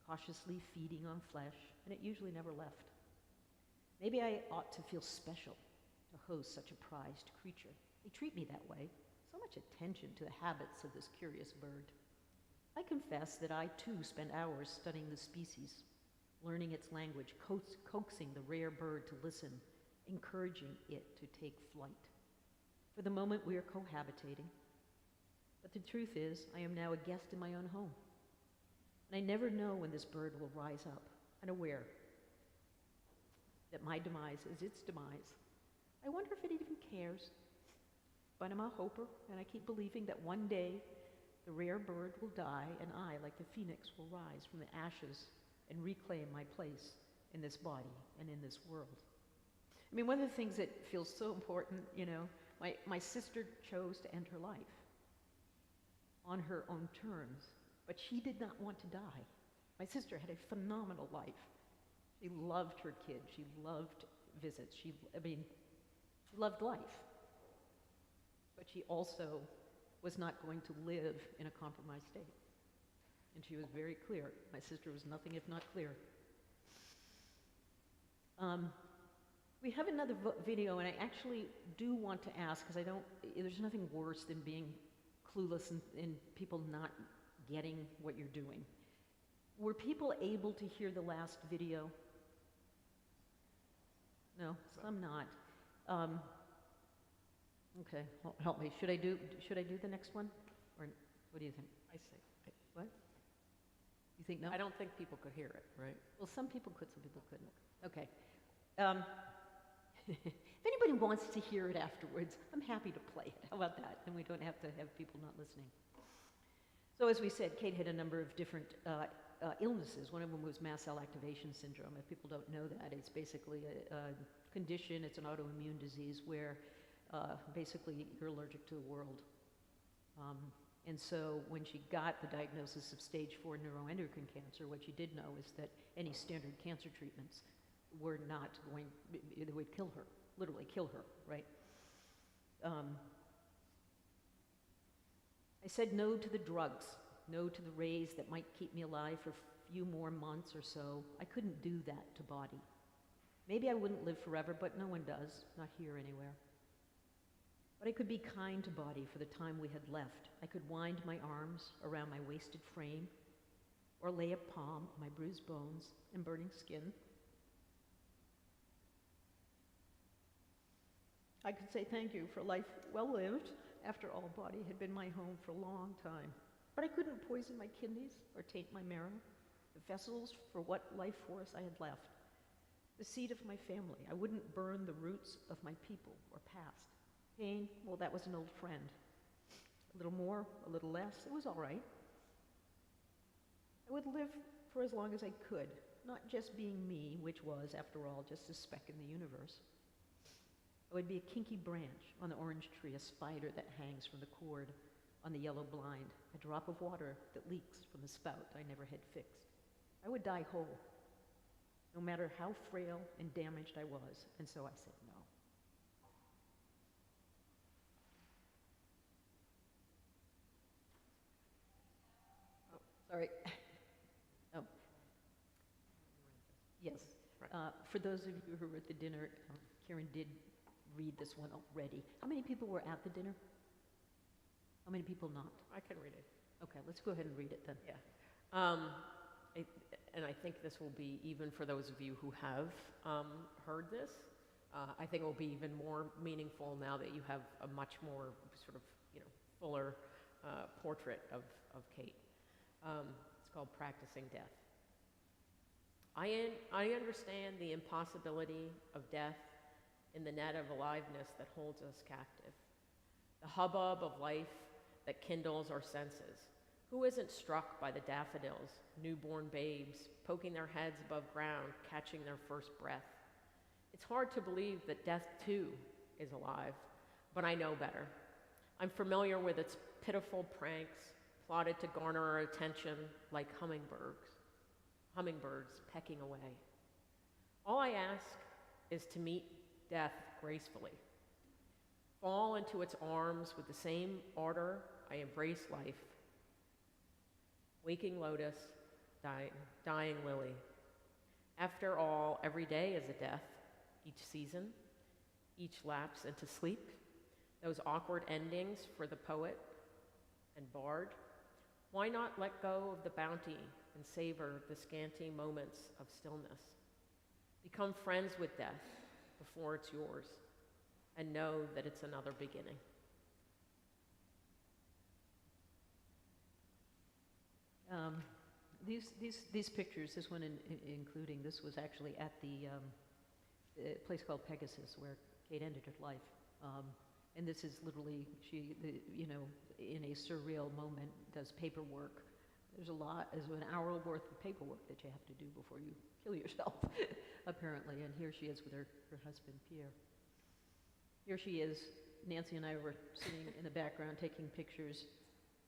cautiously feeding on flesh, and it usually never left. Maybe I ought to feel special to host such a prized creature. They treat me that way. So much attention to the habits of this curious bird. I confess that I too spent hours studying the species, learning its language, coaxing the rare bird to listen, encouraging it to take flight. For the moment, we are cohabitating. But the truth is, I am now a guest in my own home. And I never know when this bird will rise up, unaware that my demise is its demise. I wonder if it even cares. But I'm a hoper, and I keep believing that one day the rare bird will die, and I, like the phoenix, will rise from the ashes and reclaim my place in this body and in this world. I mean, one of the things that feels so important, you know, my sister chose to end her life on her own terms, but she did not want to die. My sister had a phenomenal life. She loved her kids. She loved visits. She loved life. But she also was not going to live in a compromised state. And she was very clear. My sister was nothing if not clear. We have another video, and I actually do want to ask, because there's nothing worse than being clueless and people not getting what you're doing. Were people able to hear the last video? No, some not. Okay, help me. Should I do the next one? Or what do you think? I see. What? You think no? I don't think people could hear it, right? Well, some people could, some people couldn't. Okay. If anybody wants to hear it afterwards, I'm happy to play it. How about that? And we don't have to have people not listening. So as we said, Kate had a number of different illnesses. One of them was mast cell activation syndrome. If people don't know that, it's basically a condition, it's an autoimmune disease where basically you're allergic to the world. And so when she got the diagnosis of stage 4 neuroendocrine cancer, what she did know is that any standard cancer treatments were not going, they would kill her, literally kill her, right? I said no to the drugs, no to the rays that might keep me alive for a few more months or so. I couldn't do that to body. Maybe I wouldn't live forever, but no one does, not here anywhere. But I could be kind to body for the time we had left. I could wind my arms around my wasted frame, or lay a palm on my bruised bones and burning skin. I could say thank you for life well lived. After all, body had been my home for a long time. But I couldn't poison my kidneys or taint my marrow, the vessels for what life force I had left, the seed of my family. I wouldn't burn the roots of my people or past. Pain, well, that was an old friend. A little more, a little less, it was all right. I would live for as long as I could, not just being me, which was, after all, just a speck in the universe. I would be a kinky branch on the orange tree, a spider that hangs from the cord on the yellow blind, a drop of water that leaks from the spout I never had fixed. I would die whole, no matter how frail and damaged I was, and so I said no. Sorry. Oh. Yes. Right. For those of you who were at the dinner, Karen did read this one already. How many people were at the dinner? How many people not? I can read it. Okay, let's go ahead and read it then. Yeah. And I think this will be, even for those of you who have heard this, I think it will be even more meaningful now that you have a much more sort of, fuller portrait of Kate. It's called Practicing Death. I understand the impossibility of death in the net of aliveness that holds us captive, the hubbub of life that kindles our senses. Who isn't struck by the daffodils, newborn babes, poking their heads above ground, catching their first breath? It's hard to believe that death, too, is alive, but I know better. I'm familiar with its pitiful pranks, plotted to garner our attention like hummingbirds pecking away. All I ask is to meet death gracefully, fall into its arms with the same ardor I embrace life. Waking lotus, dying lily. After all, every day is a death, each season, each lapse into sleep, those awkward endings for the poet and bard. Why not let go of the bounty and savor the scanty moments of stillness? Become friends with death before it's yours, and know that it's another beginning. These pictures, this one including, this was actually at the place called Pegasus where Kate ended her life. And this is literally, in a surreal moment, does paperwork. There's an hour worth of paperwork that you have to do before you kill yourself, apparently. And here she is with her husband, Pierre. Here she is. Nancy and I were sitting in the background taking pictures.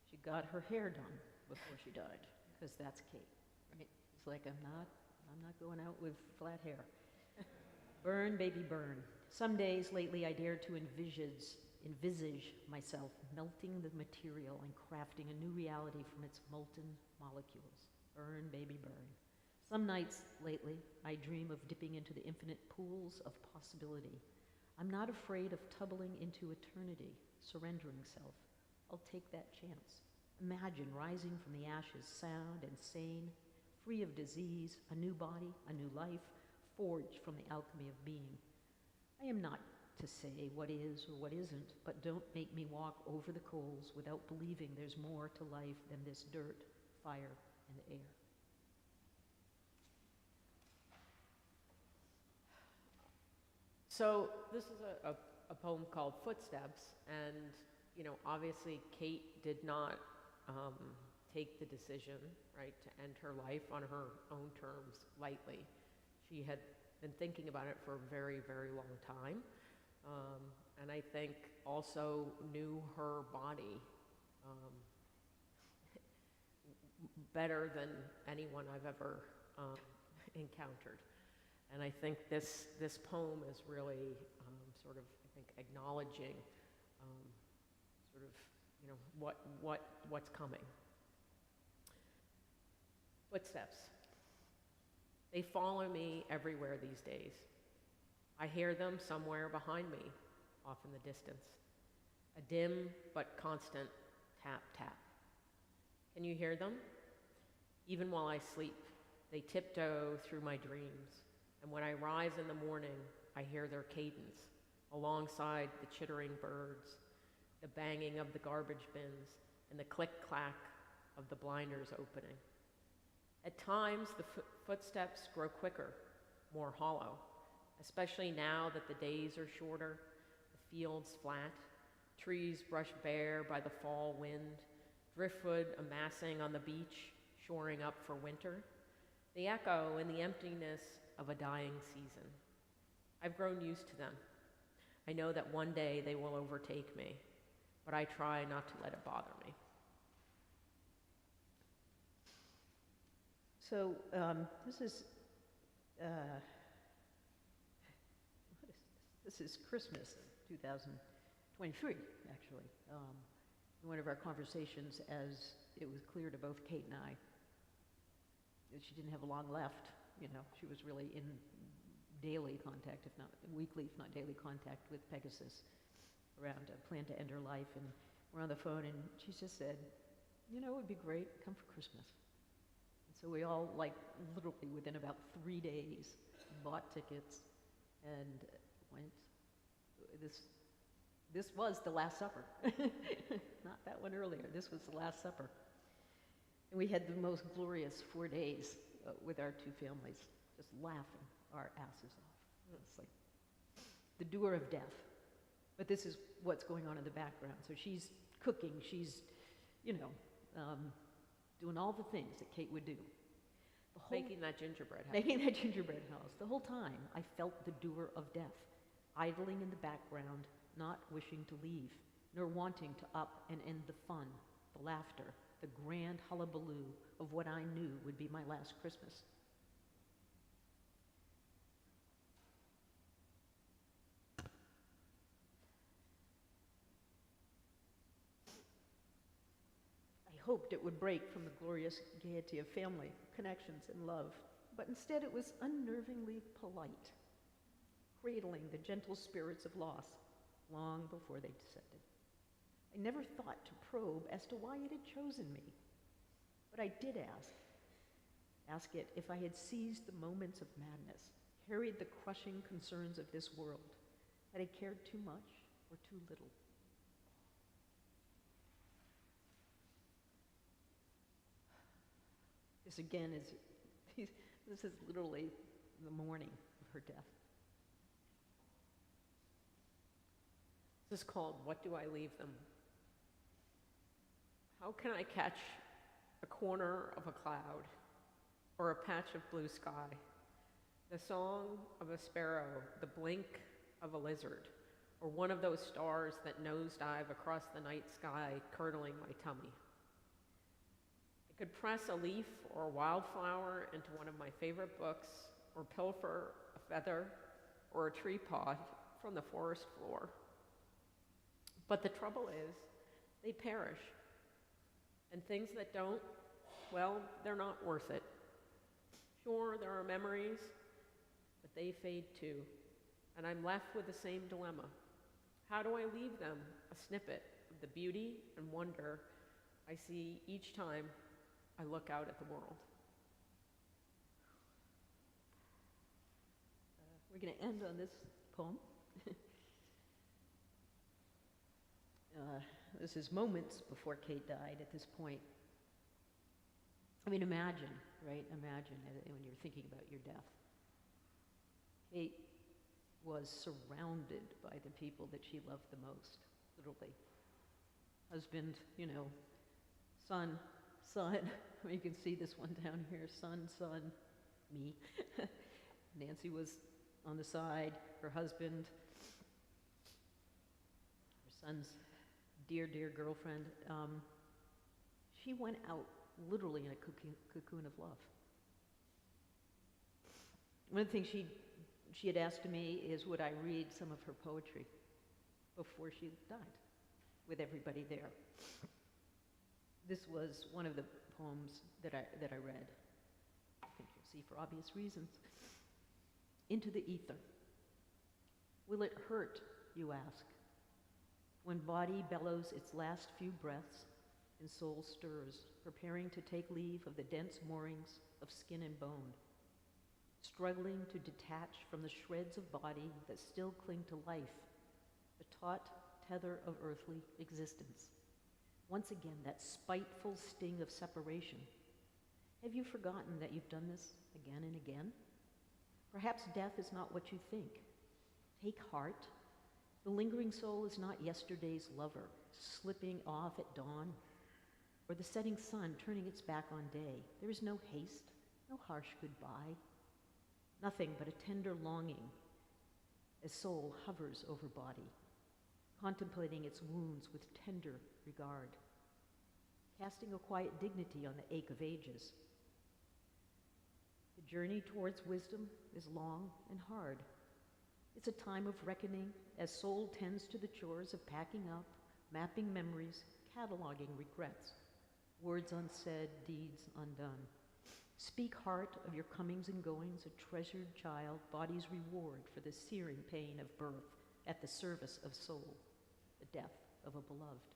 She got her hair done before she died, because that's Kate, right? It's like, I'm not going out with flat hair. Burn, baby, burn. Some days lately I dared to envisage myself melting the material and crafting a new reality from its molten molecules. Burn, baby, burn. Some nights lately I dream of dipping into the infinite pools of possibility. I'm not afraid of tumbling into eternity, surrendering self. I'll take that chance. Imagine rising from the ashes, sound and sane, free of disease, a new body, a new life, forged from the alchemy of being. I am not to say what is or what isn't, but don't make me walk over the coals without believing there's more to life than this dirt, fire, and air. So this is a poem called Footsteps, and obviously Kate did not take the decision, right, to end her life on her own terms lightly. She had been thinking about it for a very, very long time, and I think also knew her body better than anyone I've ever encountered. And I think this poem is really sort of, I think, acknowledging sort of, what's coming. Footsteps. They follow me everywhere these days. I hear them somewhere behind me, off in the distance. A dim but constant tap, tap. Can you hear them? Even while I sleep, they tiptoe through my dreams. And when I rise in the morning, I hear their cadence, alongside the chittering birds, the banging of the garbage bins, and the click-clack of the blinders opening. At times, the footsteps grow quicker, more hollow, especially now that the days are shorter, the fields flat, trees brushed bare by the fall wind, driftwood amassing on the beach, shoring up for winter. They echo in the emptiness of a dying season. I've grown used to them. I know that one day they will overtake me, but I try not to let it bother me. So this is Christmas 2023, actually. In one of our conversations, as it was clear to both Kate and I that she didn't have long left, she was really in daily contact, if not weekly, if not daily contact with Pegasus around a plan to end her life. And we're on the phone, and she just said, it would be great, come for Christmas. And so we all, literally within about 3 days, bought tickets and went. This was the Last Supper. Not that one earlier. This was the Last Supper. And we had the most glorious 4 days with our two families, just laughing our asses off. It's like the doer of death. But this is what's going on in the background. So she's cooking. She's, doing all the things that Kate would do. Making that gingerbread house. Making that gingerbread house. The whole time, I felt the doer of death, idling in the background, not wishing to leave, nor wanting to up and end the fun, the laughter, the grand hullabaloo of what I knew would be my last Christmas. I hoped it would break from the glorious gaiety of family, connections, and love, but instead it was unnervingly polite, cradling the gentle spirits of loss long before they descended. I never thought to probe as to why it had chosen me, but I did ask it if I had seized the moments of madness, carried the crushing concerns of this world, had I cared too much or too little. This again is, this is literally the morning of her death. This is called What Do I Leave Them? How can I catch a corner of a cloud or a patch of blue sky? The song of a sparrow, the blink of a lizard, or one of those stars that nosedive across the night sky, curdling my tummy. I could press a leaf or a wildflower into one of my favorite books, or pilfer a feather or a tree pod from the forest floor. But the trouble is, they perish. And things that don't, well, they're not worth it. Sure, there are memories, but they fade too. And I'm left with the same dilemma. How do I leave them a snippet of the beauty and wonder I see each time I look out at the world? We're going to end on this poem. This is moments before Kate died at this point. I mean, imagine, right? Imagine when you're thinking about your death. Kate was surrounded by the people that she loved the most, literally. Husband, you know, son, you can see this one down here, son, me. Nancy was on the side, her husband, her son's dear, dear girlfriend. She went out literally in a cocoon of love. One of the things she had asked me is, would I read some of her poetry before she died, with everybody there. This was one of the poems that I read. I think you'll see for obvious reasons. Into the ether. Will it hurt, you ask, when body bellows its last few breaths and soul stirs, preparing to take leave of the dense moorings of skin and bone, struggling to detach from the shreds of body that still cling to life, the taut tether of earthly existence. Once again, that spiteful sting of separation. Have you forgotten that you've done this again and again? Perhaps death is not what you think. Take heart. The lingering soul is not yesterday's lover, slipping off at dawn, or the setting sun turning its back on day. There is no haste, no harsh goodbye, nothing but a tender longing as soul hovers over body, contemplating its wounds with tender regard, casting a quiet dignity on the ache of ages. The journey towards wisdom is long and hard. It's a time of reckoning as soul tends to the chores of packing up, mapping memories, cataloging regrets, words unsaid, deeds undone. Speak, heart, of your comings and goings, a treasured child, body's reward for the searing pain of birth at the service of soul, the death of a beloved.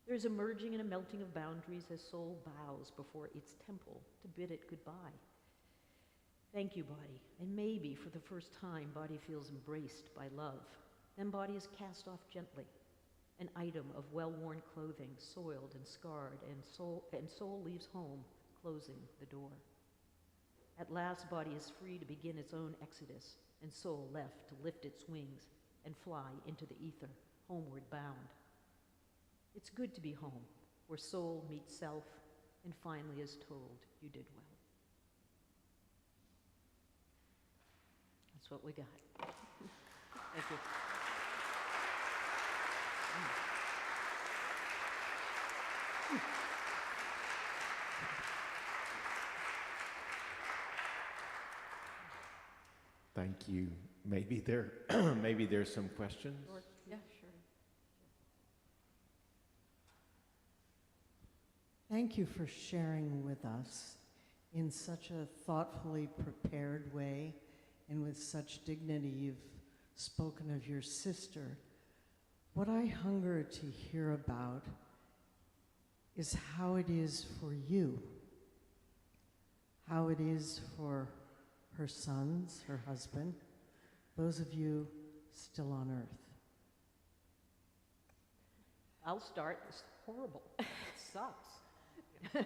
There is a merging and a melting of boundaries as soul bows before its temple to bid it goodbye. Thank you, body. And maybe for the first time, body feels embraced by love. Then body is cast off gently, an item of well-worn clothing, soiled and scarred, and soul leaves home, closing the door. At last, body is free to begin its own exodus, and soul left to lift its wings and fly into the ether, homeward bound. It's good to be home, where soul meets self and finally is told, you did well. That's what we got. Thank you. Thank you. Maybe there's some questions. Yeah, sure. Thank you for sharing with us in such a thoughtfully prepared way and with such dignity. You've spoken of your sister. What I hunger to hear about is how it is for you, how it is for her sons, her husband, those of you still on earth. I'll start. It's horrible. It sucks. Good.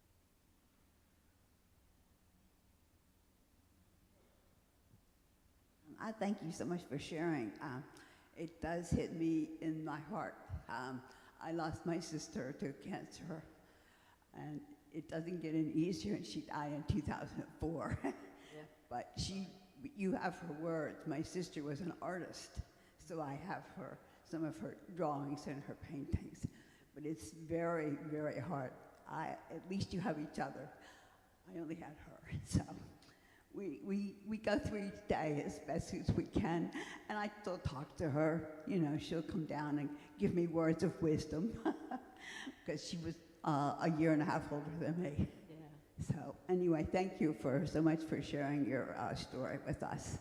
I thank you so much for sharing. It does hit me in my heart. I lost my sister to cancer, and it doesn't get any easier, and she died in 2004. Yeah. But you have her words. My sister was an artist, so I have some of her drawings and her paintings. But it's very, very hard. At least you have each other. I only had her, so we go through each day as best as we can, and I still talk to her. You know, she'll come down and give me words of wisdom, because she was a year and a half older than me. Yeah. So anyway, thank you so much for sharing your story with us.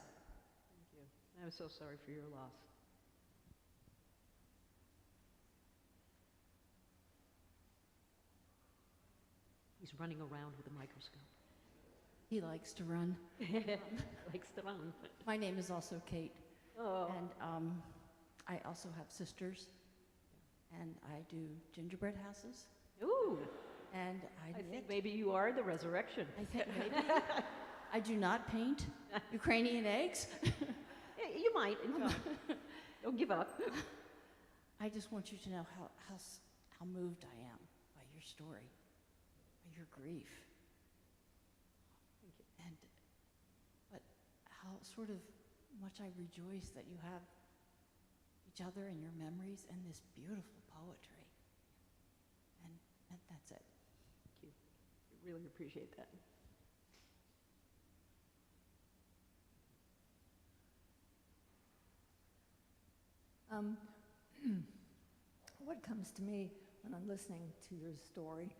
Thank you. I'm so sorry for your loss. He's running around with a microscope. He likes to run. Likes to run. My name is also Kate, Oh. and I also have sisters, and I do gingerbread houses, Ooh. and I knit. think maybe you are the resurrection. I think maybe. I do not paint Ukrainian eggs. You might. In time. Don't give up. I just want you to know how moved I am by your story, by your grief. Thank you. But how sort of much I rejoice that you have each other and your memories and this beautiful poetry. And that's it. Thank you. I really appreciate that. What comes to me when I'm listening to your story,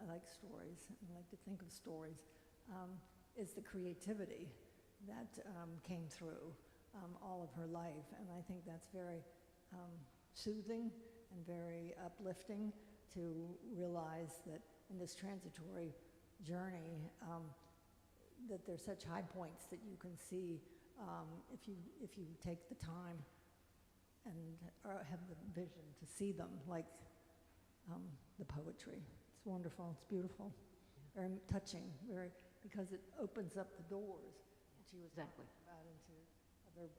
I like stories, and I like to think of stories, is the creativity that came through all of her life. And I think that's very soothing and very uplifting to realize that in this transitory journey, that there's such high points that you can see if you take the time and have the vision to see them, like the poetry. It's wonderful, it's beautiful, very touching, because it opens up the doors that she was Exactly. talking about into other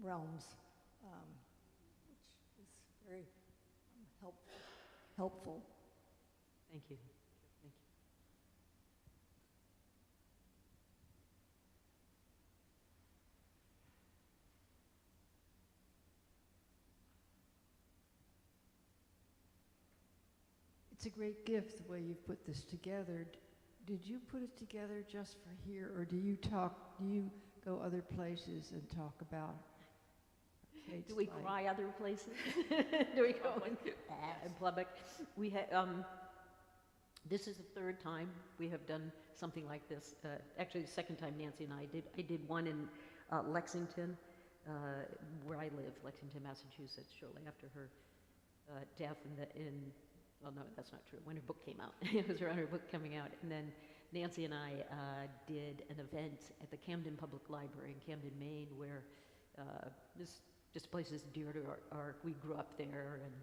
realms, which is very helpful. Thank you. Thank you. It's a great gift the way you've put this together. Did you put it together just for here, or do you go other places and talk about Kate's Do we life? cry other places? Do we go in public? We this is the third time we have done something like this. Actually, the second time Nancy and I did. I did one in Lexington, where I live, Lexington, Massachusetts, shortly after her death well, no, that's not true. When her book came out. It was around her book coming out. And then Nancy and I did an event at the Camden Public Library in Camden, Maine, where this just places dear to we grew up there, and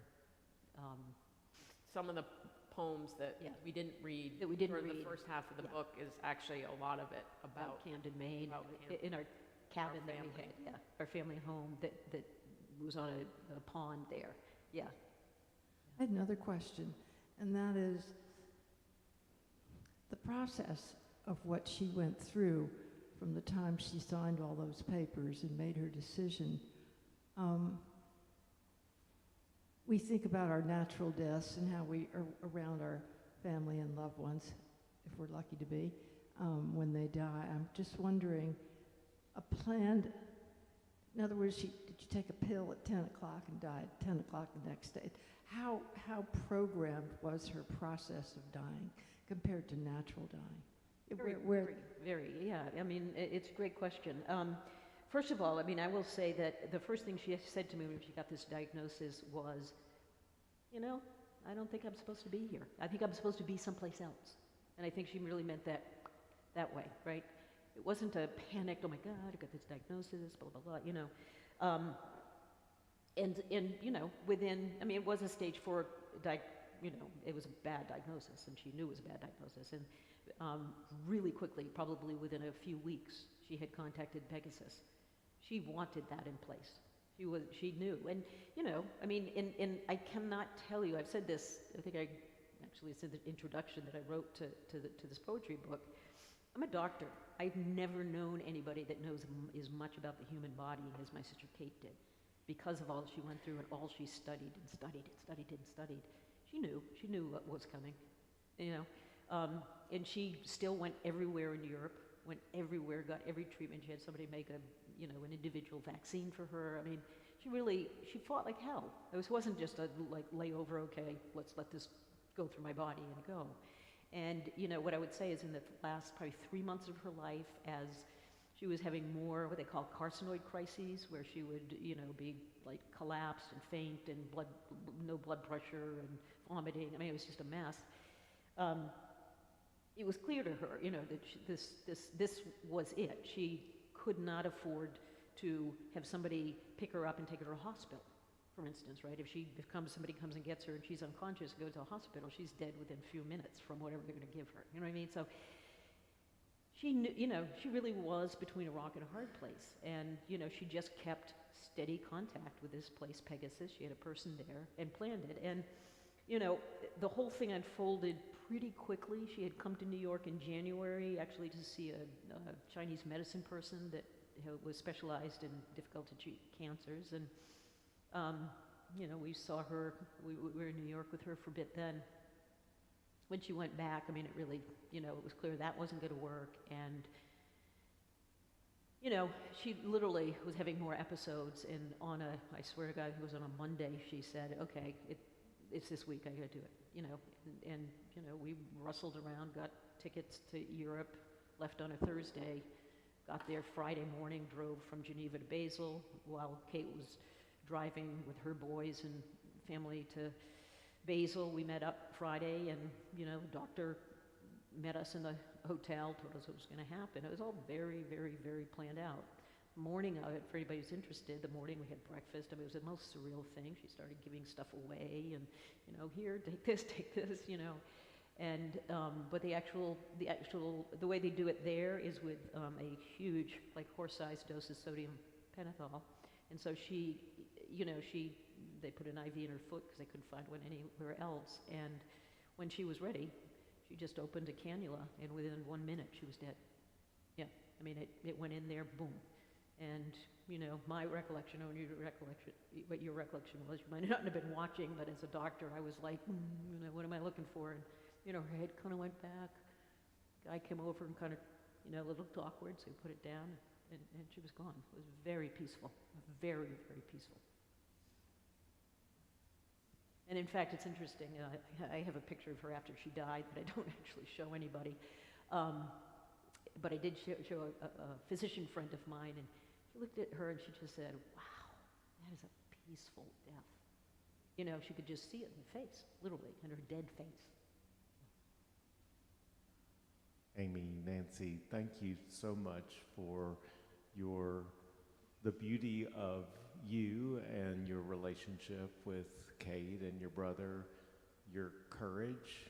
Some of the poems that we didn't read That we didn't for the read. first half of the book is actually a lot of it about Camden, Maine, about Camden. in our cabin that we family. had, our family home that was on a pond there. Yeah. I had another question, and that is the process of what she went through from the time she signed all those papers and made her decision. We think about our natural deaths and how we are around our family and loved ones, if we're lucky to be, when they die. I'm just wondering, in other words, did you take a pill at 10 o'clock and die at 10 o'clock the next day? How programmed was her process of dying compared to natural dying? Very, yeah. I mean, it's a great question. First of all, I mean, I will say that the first thing she said to me when she got this diagnosis was, I don't think I'm supposed to be here. I think I'm supposed to be someplace else. And I think she really meant that way, right? It wasn't a panicked, oh my God, I got this diagnosis, blah, blah, blah, it was a stage 4, it was a bad diagnosis, and she knew it was a bad diagnosis. And really quickly, probably within a few weeks, she had contacted Pegasus. She wanted that in place. She knew. And, you know, I mean, and I cannot tell you, I've said this, I think I actually said the introduction that I wrote to this poetry book. I'm a doctor. I've never known anybody that knows as much about the human body as my sister Kate did, because of all she went through and all she studied and studied and studied and studied. She knew what was coming, you know. And she still went everywhere in Europe, went everywhere, got every treatment. She had somebody make an individual vaccine for her. I mean, she fought like hell. It wasn't just a like layover, okay, let's let this go through my body and go. And, you know, what I would say is in the last probably 3 months of her life, as she was having more what they call carcinoid crises, where she would, you know, be like collapsed and faint and no blood pressure and vomiting. I mean, it was just a mess. It was clear to her, you know, that this was it. She could not afford to have somebody pick her up and take her to a hospital, for instance, right? If somebody comes and gets her and she's unconscious and goes to a hospital, she's dead within a few minutes from whatever they're going to give her. You know what I mean? So she knew, you know, she really was between a rock and a hard place. And, you know, she just kept steady contact with this place, Pegasus. She had a person there and planned it. And, you know, the whole thing unfolded pretty quickly. She had come to New York in January, actually, to see a Chinese medicine person that was specialized in difficult-to-treat cancers. And, you know, we saw her, we were in New York with her for a bit then. When she went back, I mean, it really, you know, it was clear that wasn't going to work. And, you know, she literally was having more episodes. And I swear to God, it was on a Monday, she said, okay, it's this week, I got to do it, you know. And, you know, we rustled around, got tickets to Europe, left on a Thursday, got there Friday morning, drove from Geneva to Basel while Kate was driving with her boys and family to Basel. We met up Friday, and, you know, the doctor met us in the hotel, told us what was going to happen. It was all very, very, very planned out. Morning of it, for anybody who's interested, the morning we had breakfast. I mean, it was the most surreal thing. She started giving stuff away, and, you know, here, take this, you know. And but the way they do it there is with a huge, like, horse-sized dose of sodium pentothal. And so she, you know, they put an IV in her foot because they couldn't find one anywhere else. And when she was ready, she just opened a cannula, and within 1 minute, she was dead. Yeah, I mean, it went in there, boom. And, you know, my recollection, what your recollection was, you might not have been watching, but as a doctor, I was like, you know, what am I looking for? And, you know, her head kind of went back. Guy came over and kind of, you know, it looked awkward, so he put it down, and she was gone. It was very peaceful, very, very peaceful. And in fact, it's interesting, I have a picture of her after she died that I don't actually show anybody. But I did show a physician friend of mine, and she looked at her and she just said, wow, that is a peaceful death. You know, she could just see it in the face, literally, in her dead face. Amy, Nancy, thank you so much for the beauty of you and your relationship with Kate and your brother, your courage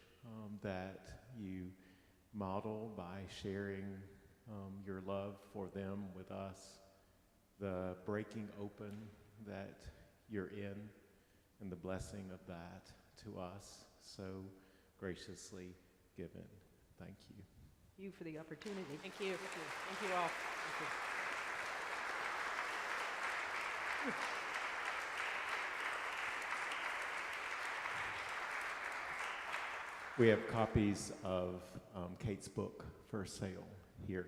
that you model by sharing your love for them with us, the breaking open that you're in, and the blessing of that to us, so graciously given. Thank you. Thank you for the opportunity. Thank you. Thank you all. Thank you. We have copies of Kate's book for sale here.